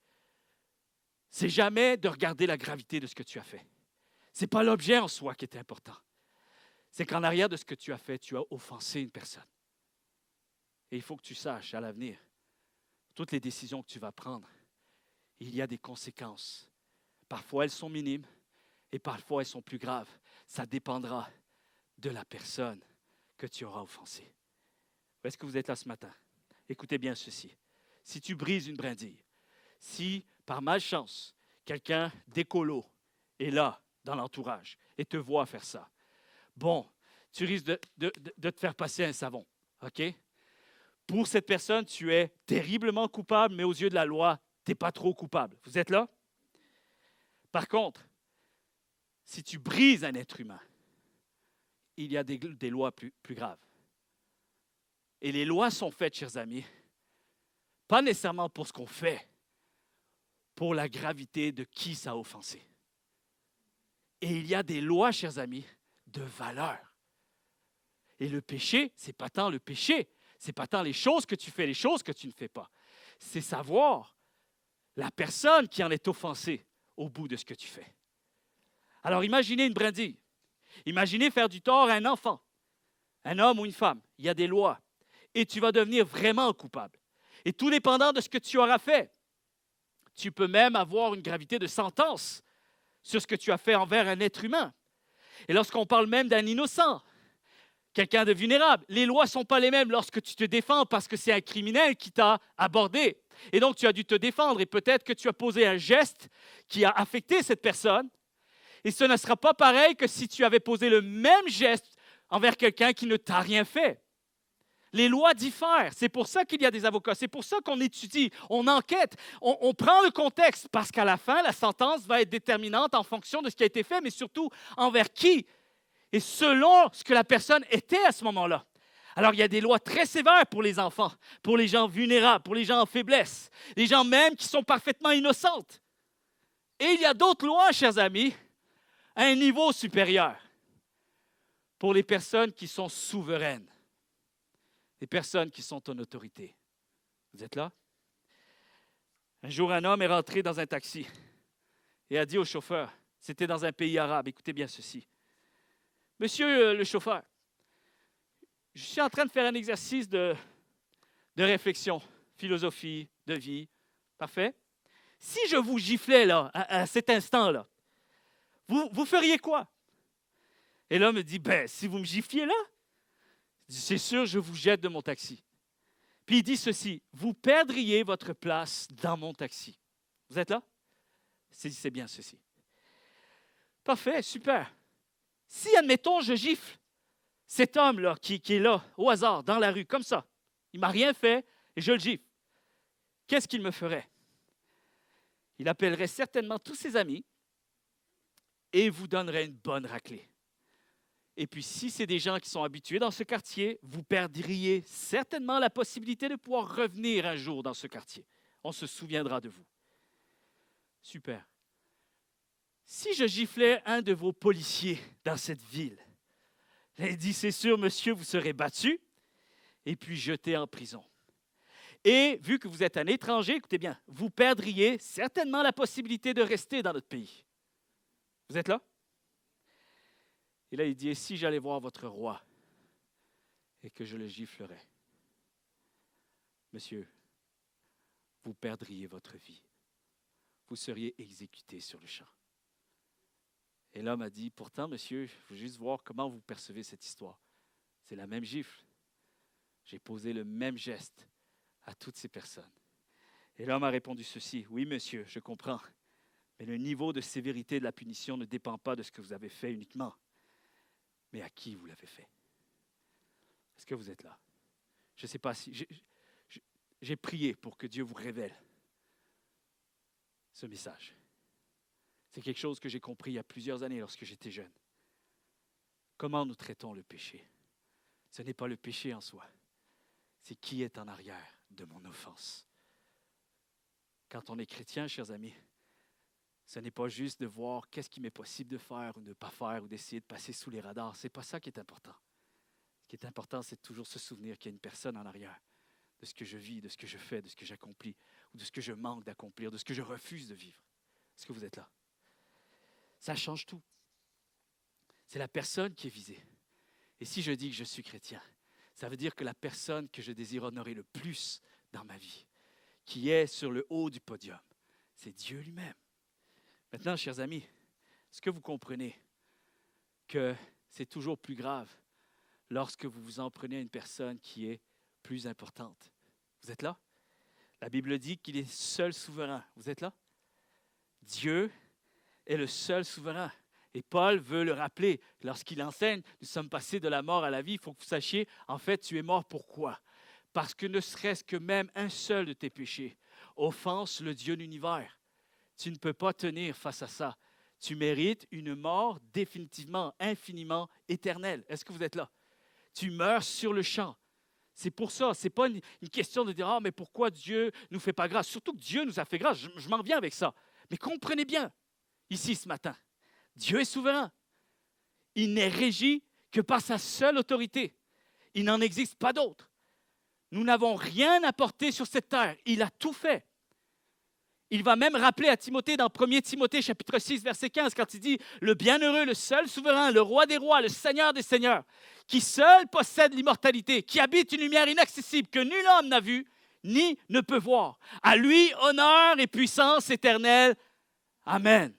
c'est jamais de regarder la gravité de ce que tu as fait. Ce n'est pas l'objet en soi qui est important. C'est qu'en arrière de ce que tu as fait, tu as offensé une personne. Et il faut que tu saches à l'avenir, toutes les décisions que tu vas prendre, il y a des conséquences. Parfois, elles sont minimes et parfois, elles sont plus graves. Ça dépendra de la personne que tu auras offensée. Est-ce que vous êtes là ce matin? Écoutez bien ceci. Si tu brises une brindille, si par malchance, quelqu'un d'écolo est là dans l'entourage et te voit faire ça, bon, tu risques de te faire passer un savon, OK? Pour cette personne, tu es terriblement coupable, mais aux yeux de la loi, tu n'es pas trop coupable. Vous êtes là? Par contre, si tu brises un être humain, il y a des lois plus graves. Et les lois sont faites, chers amis, pas nécessairement pour ce qu'on fait, pour la gravité de qui ça a offensé. Et il y a des lois, chers amis, de valeur. Et le péché, ce n'est pas tant le péché, ce n'est pas tant les choses que tu fais, les choses que tu ne fais pas. C'est savoir la personne qui en est offensée au bout de ce que tu fais. Alors imaginez une brindille. Imaginez faire du tort à un enfant, un homme ou une femme. Il y a des lois. Et tu vas devenir vraiment coupable. Et tout dépendant de ce que tu auras fait, tu peux même avoir une gravité de sentence sur ce que tu as fait envers un être humain. Et lorsqu'on parle même d'un innocent, quelqu'un de vulnérable, les lois ne sont pas les mêmes lorsque tu te défends parce que c'est un criminel qui t'a abordé. Et donc, tu as dû te défendre et peut-être que tu as posé un geste qui a affecté cette personne. Et ce ne sera pas pareil que si tu avais posé le même geste envers quelqu'un qui ne t'a rien fait. Les lois diffèrent. C'est pour ça qu'il y a des avocats. C'est pour ça qu'on étudie, on enquête, on prend le contexte parce qu'à la fin, la sentence va être déterminante en fonction de ce qui a été fait, mais surtout envers qui et selon ce que la personne était à ce moment-là. Alors, il y a des lois très sévères pour les enfants, pour les gens vulnérables, pour les gens en faiblesse, les gens même qui sont parfaitement innocentes. Et il y a d'autres lois, chers amis, à un niveau supérieur, pour les personnes qui sont souveraines, les personnes qui sont en autorité. Vous êtes là? Un jour, un homme est rentré dans un taxi et a dit au chauffeur, c'était dans un pays arabe, écoutez bien ceci. Monsieur le chauffeur, je suis en train de faire un exercice de réflexion, philosophie, de vie. Parfait. Si je vous giflais là, à cet instant-là, vous feriez quoi? Et l'homme me dit, si vous me gifliez là, c'est sûr, je vous jette de mon taxi. Puis il dit ceci, vous perdriez votre place dans mon taxi. Vous êtes là? C'est bien ceci. Parfait, super. Si, admettons, je gifle cet homme-là qui est là, au hasard, dans la rue, comme ça, il ne m'a rien fait et je le gifle, qu'est-ce qu'il me ferait? Il appellerait certainement tous ses amis et vous donnerait une bonne raclée. Et puis, si c'est des gens qui sont habitués dans ce quartier, vous perdriez certainement la possibilité de pouvoir revenir un jour dans ce quartier. On se souviendra de vous. Super. Si je giflais un de vos policiers dans cette ville, il dit, c'est sûr, monsieur, vous serez battu et puis jeté en prison. Et vu que vous êtes un étranger, écoutez bien, vous perdriez certainement la possibilité de rester dans notre pays. Vous êtes là? Et là, il dit, et si j'allais voir votre roi et que je le giflerais, monsieur, vous perdriez votre vie. Vous seriez exécuté sur le champ. Et l'homme a dit, pourtant, monsieur, je veux juste voir comment vous percevez cette histoire. C'est la même gifle. J'ai posé le même geste à toutes ces personnes. Et l'homme a répondu ceci, « Oui, monsieur, je comprends, mais le niveau de sévérité de la punition ne dépend pas de ce que vous avez fait uniquement, mais à qui vous l'avez fait. » Est-ce que vous êtes là? Je ne sais pas si... J'ai prié pour que Dieu vous révèle ce message. C'est quelque chose que j'ai compris il y a plusieurs années lorsque j'étais jeune. Comment nous traitons le péché? Ce n'est pas le péché en soi, c'est qui est en arrière de mon offense. Quand on est chrétien, chers amis, ce n'est pas juste de voir qu'est-ce qu'il m'est possible de faire ou de ne pas faire ou d'essayer de passer sous les radars. Ce n'est pas ça qui est important. Ce qui est important, c'est de toujours se souvenir qu'il y a une personne en arrière de ce que je vis, de ce que je fais, de ce que j'accomplis ou de ce que je manque d'accomplir, de ce que je refuse de vivre. Est-ce que vous êtes là? Ça change tout. C'est la personne qui est visée. Et si je dis que je suis chrétien, ça veut dire que la personne que je désire honorer le plus dans ma vie, qui est sur le haut du podium, c'est Dieu lui-même. Maintenant, chers amis, est-ce que vous comprenez que c'est toujours plus grave lorsque vous vous en prenez à une personne qui est plus importante? Vous êtes là? La Bible dit qu'il est seul souverain. Vous êtes là? Dieu est le seul souverain. Et Paul veut le rappeler. Lorsqu'il enseigne, nous sommes passés de la mort à la vie. Il faut que vous sachiez, en fait, tu es mort pourquoi? Parce que ne serait-ce que même un seul de tes péchés offense le Dieu de l'univers. Tu ne peux pas tenir face à ça. Tu mérites une mort définitivement, infiniment éternelle. Est-ce que vous êtes là? Tu meurs sur le champ. C'est pour ça. Ce n'est pas une question de dire « Ah, mais pourquoi Dieu ne nous fait pas grâce? » Surtout que Dieu nous a fait grâce. Je m'en reviens avec ça. Mais comprenez bien, ici ce matin, Dieu est souverain. Il n'est régi que par sa seule autorité. Il n'en existe pas d'autre. Nous n'avons rien apporté sur cette terre. Il a tout fait. Il va même rappeler à Timothée dans 1 Timothée chapitre 6, verset 15, quand il dit « Le bienheureux, le seul souverain, le roi des rois, le seigneur des seigneurs, qui seul possède l'immortalité, qui habite une lumière inaccessible que nul homme n'a vue, ni ne peut voir. À lui, honneur et puissance éternelle. Amen. »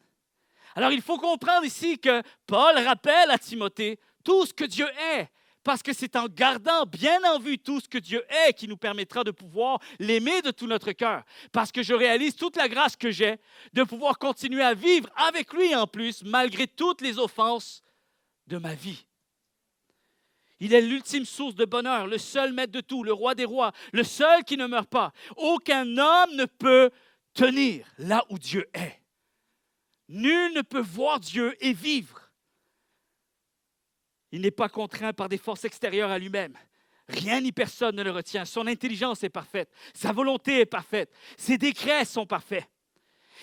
Alors, il faut comprendre ici que Paul rappelle à Timothée tout ce que Dieu est, parce que c'est en gardant bien en vue tout ce que Dieu est qui nous permettra de pouvoir l'aimer de tout notre cœur. Parce que je réalise toute la grâce que j'ai de pouvoir continuer à vivre avec lui en plus, malgré toutes les offenses de ma vie. Il est l'ultime source de bonheur, le seul maître de tout, le roi des rois, le seul qui ne meurt pas. Aucun homme ne peut tenir là où Dieu est. Nul ne peut voir Dieu et vivre. Il n'est pas contraint par des forces extérieures à lui-même. Rien ni personne ne le retient. Son intelligence est parfaite. Sa volonté est parfaite. Ses décrets sont parfaits.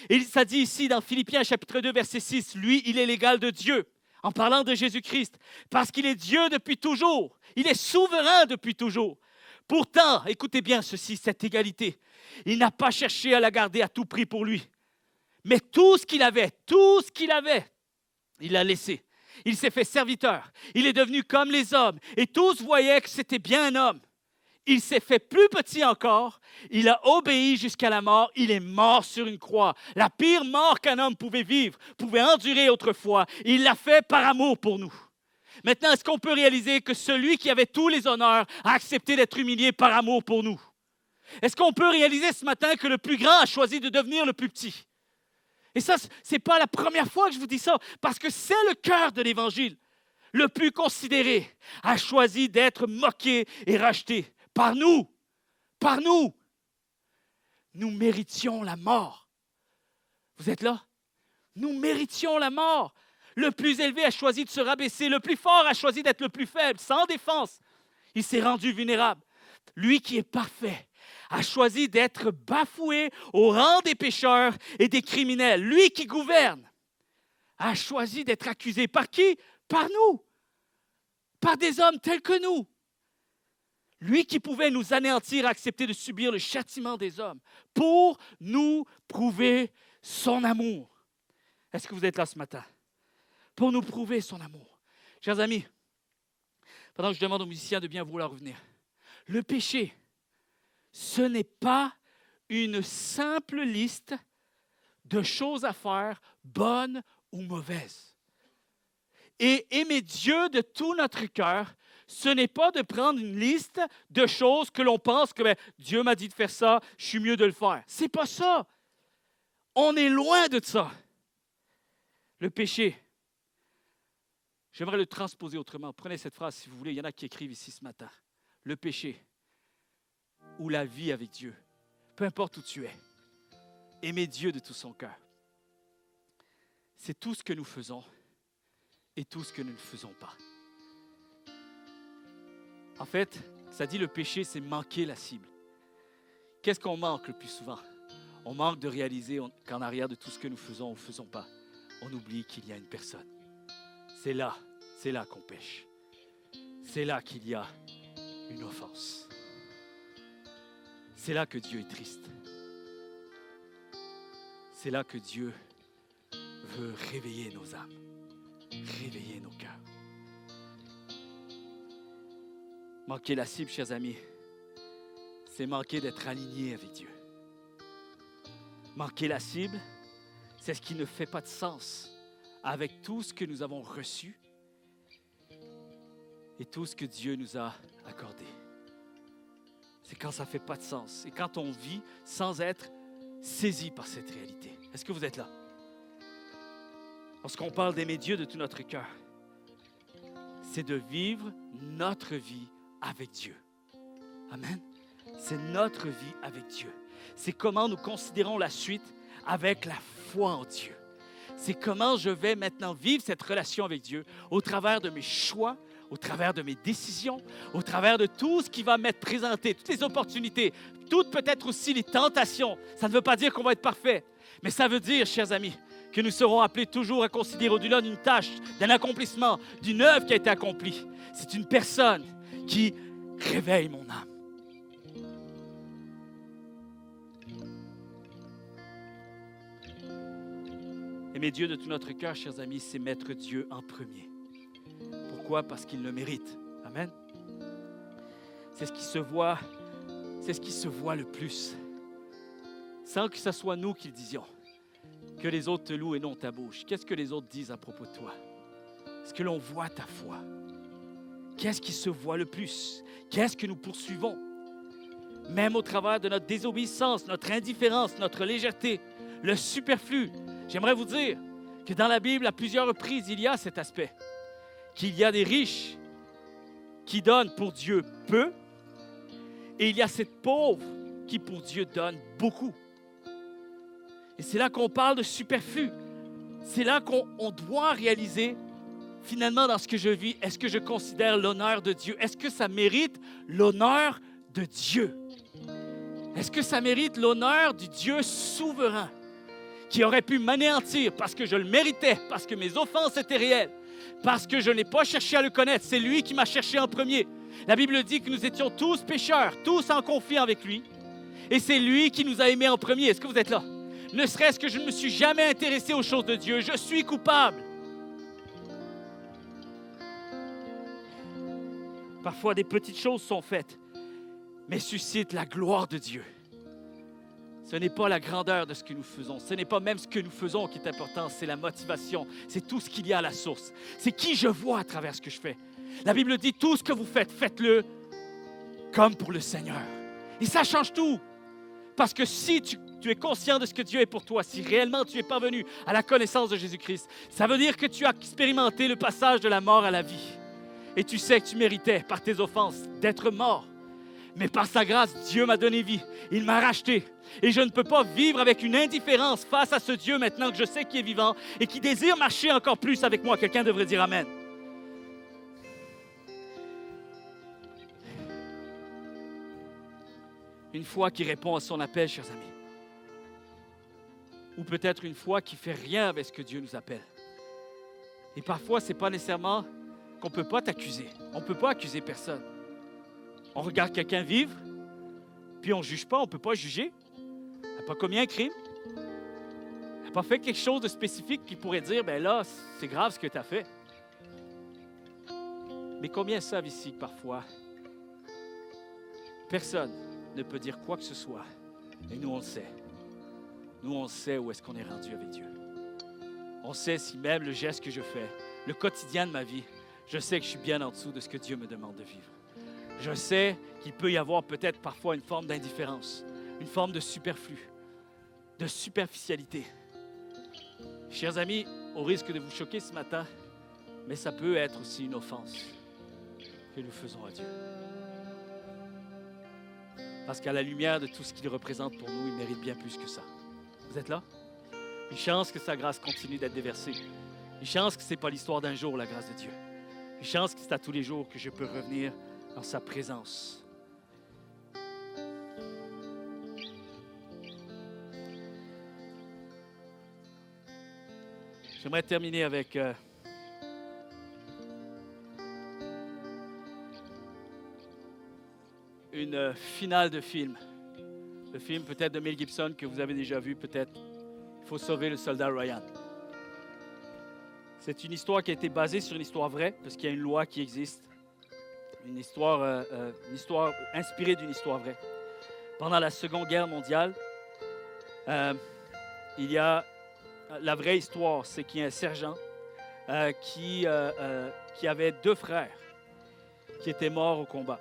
Et ça dit ici dans Philippiens chapitre 2, verset 6, « Lui, il est l'égal de Dieu », en parlant de Jésus-Christ, parce qu'il est Dieu depuis toujours. Il est souverain depuis toujours. Pourtant, écoutez bien ceci, cette égalité, il n'a pas cherché à la garder à tout prix pour lui. Mais tout ce qu'il avait, il l'a laissé. Il s'est fait serviteur. Il est devenu comme les hommes. Et tous voyaient que c'était bien un homme. Il s'est fait plus petit encore. Il a obéi jusqu'à la mort. Il est mort sur une croix. La pire mort qu'un homme pouvait vivre, pouvait endurer autrefois. Il l'a fait par amour pour nous. Maintenant, est-ce qu'on peut réaliser que celui qui avait tous les honneurs a accepté d'être humilié par amour pour nous? Est-ce qu'on peut réaliser ce matin que le plus grand a choisi de devenir le plus petit? Et ça, ce n'est pas la première fois que je vous dis ça, parce que c'est le cœur de l'Évangile. Le plus considéré a choisi d'être moqué et racheté par nous. Par nous. Nous méritions la mort. Vous êtes là? Nous méritions la mort. Le plus élevé a choisi de se rabaisser. Le plus fort a choisi d'être le plus faible, sans défense. Il s'est rendu vulnérable. Lui qui est parfait a choisi d'être bafoué au rang des pécheurs et des criminels. Lui qui gouverne a choisi d'être accusé. Par qui? Par nous. Par des hommes tels que nous. Lui qui pouvait nous anéantir a accepté de subir le châtiment des hommes pour nous prouver son amour. Est-ce que vous êtes là ce matin? Pour nous prouver son amour. Chers amis, pendant que je demande aux musiciens de bien vouloir revenir, le péché, ce n'est pas une simple liste de choses à faire, bonnes ou mauvaises. Et aimer Dieu de tout notre cœur, ce n'est pas de prendre une liste de choses que l'on pense que Dieu m'a dit de faire ça, je suis mieux de le faire. C'est pas ça. On est loin de ça. Le péché. J'aimerais le transposer autrement. Prenez cette phrase si vous voulez. Il y en a qui écrivent ici ce matin. Le péché ou la vie avec Dieu. Peu importe où tu es. Aimer Dieu de tout son cœur. C'est tout ce que nous faisons et tout ce que nous ne faisons pas. En fait, ça dit le péché, c'est manquer la cible. Qu'est-ce qu'on manque le plus souvent? On manque de réaliser qu'en arrière de tout ce que nous faisons ou ne faisons pas, on oublie qu'il y a une personne. C'est là qu'on pêche. C'est là qu'il y a une offense. C'est là que Dieu est triste. C'est là que Dieu veut réveiller nos âmes, réveiller nos cœurs. Manquer la cible, chers amis, c'est manquer d'être aligné avec Dieu. Manquer la cible, c'est ce qui ne fait pas de sens avec tout ce que nous avons reçu et tout ce que Dieu nous a accordé. C'est quand ça ne fait pas de sens et quand on vit sans être saisi par cette réalité. Est-ce que vous êtes là? Lorsqu'on parle d'aimer Dieu de tout notre cœur, c'est de vivre notre vie avec Dieu. Amen. C'est notre vie avec Dieu. C'est comment nous considérons la suite avec la foi en Dieu. C'est comment je vais maintenant vivre cette relation avec Dieu au travers de mes choix, au travers de mes décisions, au travers de tout ce qui va m'être présenté, toutes les opportunités, toutes peut-être aussi les tentations. Ça ne veut pas dire qu'on va être parfait, mais ça veut dire, chers amis, que nous serons appelés toujours à considérer au-delà d'une tâche, d'un accomplissement, d'une œuvre qui a été accomplie. C'est une personne qui réveille mon âme. Aimer Dieu de tout notre cœur, chers amis, c'est mettre Dieu en premier. Pourquoi? Parce qu'il le mérite. Amen. C'est ce qui se voit le plus. Sans que ce soit nous qui le disions. Que les autres te louent et non ta bouche. Qu'est-ce que les autres disent à propos de toi? Est-ce que l'on voit ta foi? Qu'est-ce qui se voit le plus? Qu'est-ce que nous poursuivons? Même au travers de notre désobéissance, notre indifférence, notre légèreté, le superflu. J'aimerais vous dire que dans la Bible, à plusieurs reprises, il y a cet aspect. Qu'il y a des riches qui donnent pour Dieu peu et il y a ces pauvres qui pour Dieu donnent beaucoup. Et c'est là qu'on parle de superflu. C'est là qu'on doit réaliser, finalement, dans ce que je vis, est-ce que je considère l'honneur de Dieu? Est-ce que ça mérite l'honneur de Dieu? Est-ce que ça mérite l'honneur du Dieu souverain qui aurait pu m'anéantir parce que je le méritais, parce que mes offenses étaient réelles, parce que je n'ai pas cherché à le connaître? C'est lui qui m'a cherché en premier. La Bible dit que nous étions tous pécheurs, tous en conflit avec lui. Et c'est lui qui nous a aimés en premier. Est-ce que vous êtes là? Ne serait-ce que je ne me suis jamais intéressé aux choses de Dieu. Je suis coupable. Parfois, des petites choses sont faites, mais suscitent la gloire de Dieu. Ce n'est pas la grandeur de ce que nous faisons. Ce n'est pas même ce que nous faisons qui est important. C'est la motivation. C'est tout ce qu'il y a à la source. C'est qui je vois à travers ce que je fais. La Bible dit, tout ce que vous faites, faites-le comme pour le Seigneur. Et ça change tout. Parce que si tu es conscient de ce que Dieu est pour toi, si réellement tu es parvenu à la connaissance de Jésus-Christ, ça veut dire que tu as expérimenté le passage de la mort à la vie. Et tu sais que tu méritais, par tes offenses, d'être mort. Mais par sa grâce, Dieu m'a donné vie. Il m'a racheté. Et je ne peux pas vivre avec une indifférence face à ce Dieu maintenant que je sais qu'il est vivant et qui désire marcher encore plus avec moi. Quelqu'un devrait dire Amen. Une foi qui répond à son appel, chers amis. Ou peut-être une foi qui ne fait rien avec ce que Dieu nous appelle. Et parfois, ce n'est pas nécessairement qu'on ne peut pas t'accuser. On ne peut pas accuser personne. On regarde quelqu'un vivre, puis on ne juge pas, on ne peut pas juger. Elle n'a pas commis un crime. Elle n'a pas fait quelque chose de spécifique qui pourrait dire, ben là, c'est grave ce que tu as fait. Mais combien savent ici que parfois, personne ne peut dire quoi que ce soit. Et nous, on le sait. Nous, on sait où est-ce qu'on est rendu avec Dieu. On sait si même le geste que je fais, le quotidien de ma vie, je sais que je suis bien en dessous de ce que Dieu me demande de vivre. Je sais qu'il peut y avoir peut-être parfois une forme d'indifférence, une forme de superflu, de superficialité. Chers amis, au risque de vous choquer ce matin, mais ça peut être aussi une offense que nous faisons à Dieu. Parce qu'à la lumière de tout ce qu'il représente pour nous, il mérite bien plus que ça. Vous êtes là? Une chance que sa grâce continue d'être déversée. Une chance que ce n'est pas l'histoire d'un jour, la grâce de Dieu. Une chance que c'est à tous les jours que je peux revenir dans sa présence. J'aimerais terminer avec une finale de film. Le film peut-être de Mel Gibson que vous avez déjà vu, peut-être. Il faut sauver le soldat Ryan. C'est une histoire qui a été basée sur une histoire vraie, parce qu'il y a une loi qui existe. Une histoire inspirée d'une histoire vraie. Pendant la Seconde Guerre mondiale, il y a la vraie histoire, c'est qu'il y a un sergent qui avait 2 frères qui étaient morts au combat.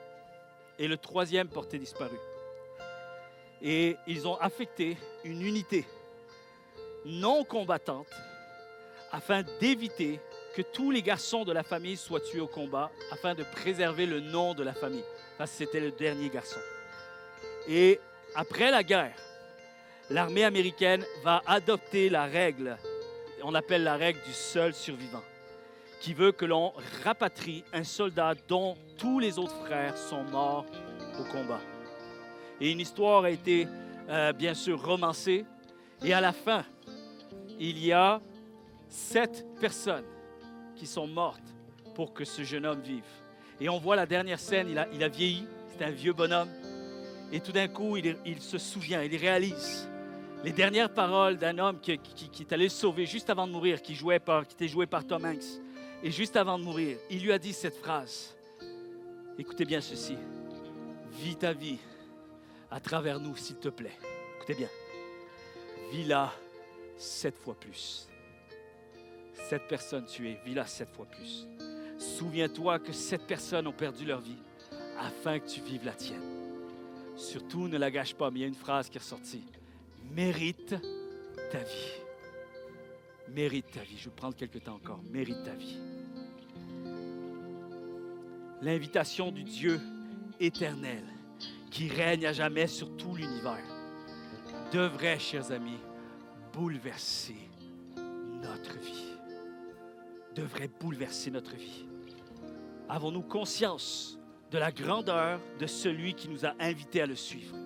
Et le 3e portait disparu. Et ils ont affecté une unité non combattante afin d'éviter que tous les garçons de la famille soient tués au combat, afin de préserver le nom de la famille, parce que c'était le dernier garçon. Et après la guerre, l'armée américaine va adopter la règle, on appelle la règle du seul survivant, qui veut que l'on rapatrie un soldat dont tous les autres frères sont morts au combat. Et une histoire a été bien sûr romancée, et à la fin, il y a 7 personnes qui sont mortes pour que ce jeune homme vive. Et on voit la dernière scène, il a vieilli, c'est un vieux bonhomme, et tout d'un coup, il se souvient, il réalise les dernières paroles d'un homme qui est allé le sauver juste avant de mourir, qui était joué par Tom Hanks. Et juste avant de mourir, il lui a dit cette phrase. Écoutez bien ceci. Vis ta vie à travers nous, s'il te plaît. Écoutez bien. Vis-la 7 fois plus. 7 personnes tuées, vis-la 7 fois plus. Souviens-toi que 7 personnes ont perdu leur vie afin que tu vives la tienne. Surtout, ne la gâche pas, mais il y a une phrase qui est ressortie. Mérite ta vie. Mérite ta vie. Je vais prendre quelques temps encore. Mérite ta vie. L'invitation du Dieu éternel qui règne à jamais sur tout l'univers devrait, chers amis, bouleverser notre vie. Devrait bouleverser notre vie. Avons-nous conscience de la grandeur de celui qui nous a invités à le suivre?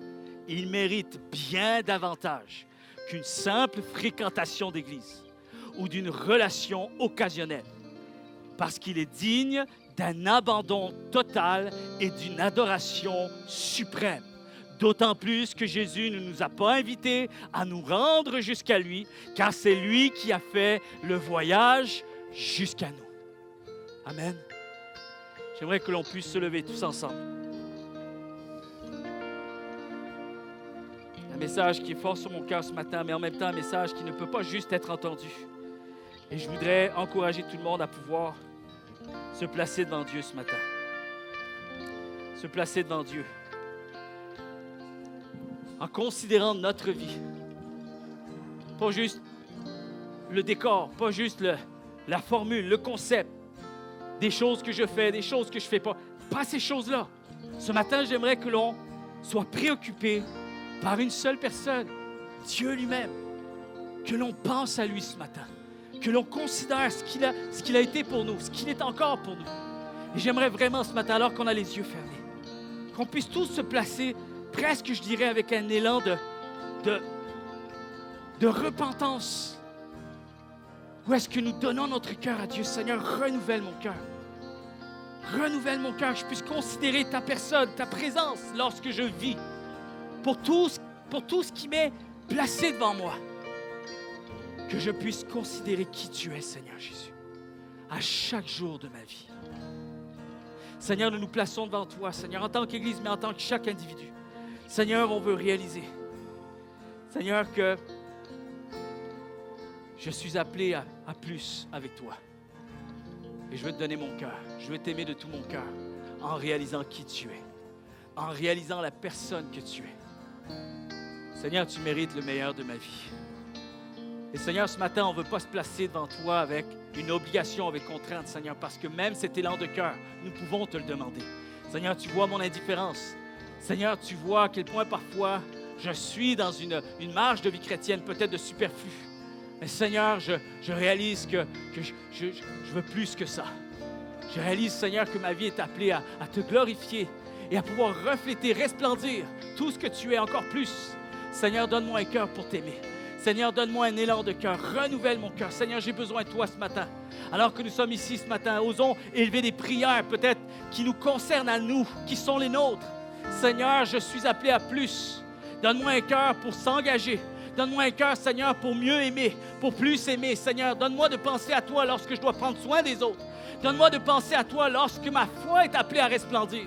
Il mérite bien davantage qu'une simple fréquentation d'église ou d'une relation occasionnelle, parce qu'il est digne d'un abandon total et d'une adoration suprême. D'autant plus que Jésus ne nous a pas invités à nous rendre jusqu'à lui, car c'est lui qui a fait le voyage jusqu'à nous. Amen. J'aimerais que l'on puisse se lever tous ensemble. Un message qui est fort sur mon cœur ce matin, mais en même temps un message qui ne peut pas juste être entendu. Et je voudrais encourager tout le monde à pouvoir se placer devant Dieu ce matin. Se placer devant Dieu. En considérant notre vie. Pas juste le décor, pas juste la formule, le concept. Des choses que je fais, des choses que je ne fais pas. Pas ces choses-là. Ce matin, j'aimerais que l'on soit préoccupé par une seule personne, Dieu lui-même. Que l'on pense à lui ce matin. Que l'on considère ce qu'il a été pour nous, ce qu'il est encore pour nous. Et j'aimerais vraiment ce matin, alors qu'on a les yeux fermés, qu'on puisse tous se placer presque, je dirais, avec un élan de repentance. Où est-ce que nous donnons notre cœur à Dieu? Seigneur, renouvelle mon cœur. Renouvelle mon cœur, que je puisse considérer ta personne, ta présence lorsque je vis. Pour tout ce qui m'est placé devant moi. Que je puisse considérer qui tu es, Seigneur Jésus, à chaque jour de ma vie. Seigneur, nous nous plaçons devant toi, Seigneur, en tant qu'Église, mais en tant que chaque individu. Seigneur, on veut réaliser, Seigneur, que je suis appelé à plus avec toi. Et je veux te donner mon cœur. Je veux t'aimer de tout mon cœur en réalisant qui tu es, en réalisant la personne que tu es. Seigneur, tu mérites le meilleur de ma vie. Et Seigneur, ce matin, on ne veut pas se placer devant toi avec une obligation, avec contrainte, Seigneur, parce que même cet élan de cœur, nous pouvons te le demander. Seigneur, tu vois mon indifférence. Seigneur, tu vois à quel point parfois je suis dans une marge de vie chrétienne, peut-être de superflu. Mais Seigneur, je réalise que je veux plus que ça. Je réalise, Seigneur, que ma vie est appelée à te glorifier et à pouvoir refléter, resplendir tout ce que tu es encore plus. Seigneur, donne-moi un cœur pour t'aimer. Seigneur, donne-moi un élan de cœur. Renouvelle mon cœur. Seigneur, j'ai besoin de toi ce matin. Alors que nous sommes ici ce matin, osons élever des prières peut-être qui nous concernent à nous, qui sont les nôtres. Seigneur, je suis appelé à plus. Donne-moi un cœur pour s'engager. Donne-moi un cœur, Seigneur, pour mieux aimer, pour plus aimer. Seigneur, donne-moi de penser à toi lorsque je dois prendre soin des autres. Donne-moi de penser à toi lorsque ma foi est appelée à resplendir.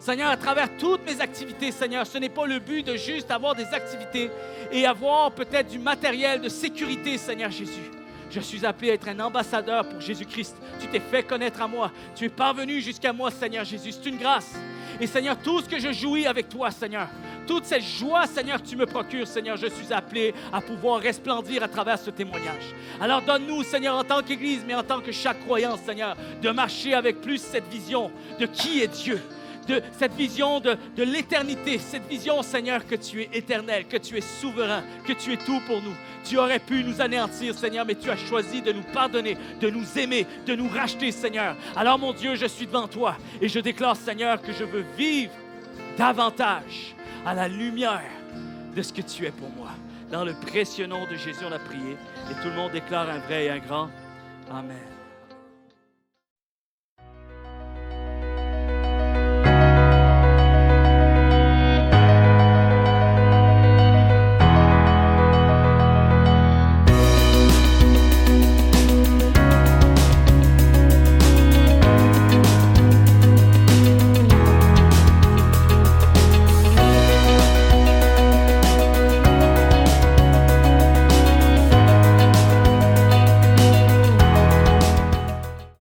Seigneur, à travers toutes mes activités, Seigneur, ce n'est pas le but de juste avoir des activités et avoir peut-être du matériel de sécurité, Seigneur Jésus. Je suis appelé à être un ambassadeur pour Jésus-Christ. Tu t'es fait connaître à moi. Tu es parvenu jusqu'à moi, Seigneur Jésus. C'est une grâce. Et Seigneur, tout ce que je jouis avec toi, Seigneur, toute cette joie, Seigneur, que tu me procures, Seigneur, je suis appelé à pouvoir resplendir à travers ce témoignage. Alors donne-nous, Seigneur, en tant qu'Église, mais en tant que chaque croyant, Seigneur, de marcher avec plus cette vision de qui est Dieu. De cette vision de l'éternité, cette vision, Seigneur, que tu es éternel, que tu es souverain, que tu es tout pour nous. Tu aurais pu nous anéantir, Seigneur, mais tu as choisi de nous pardonner, de nous aimer, de nous racheter, Seigneur. Alors, mon Dieu, je suis devant toi et je déclare, Seigneur, que je veux vivre davantage à la lumière de ce que tu es pour moi. Dans le précieux nom de Jésus, on a prié et tout le monde déclare un vrai et un grand Amen.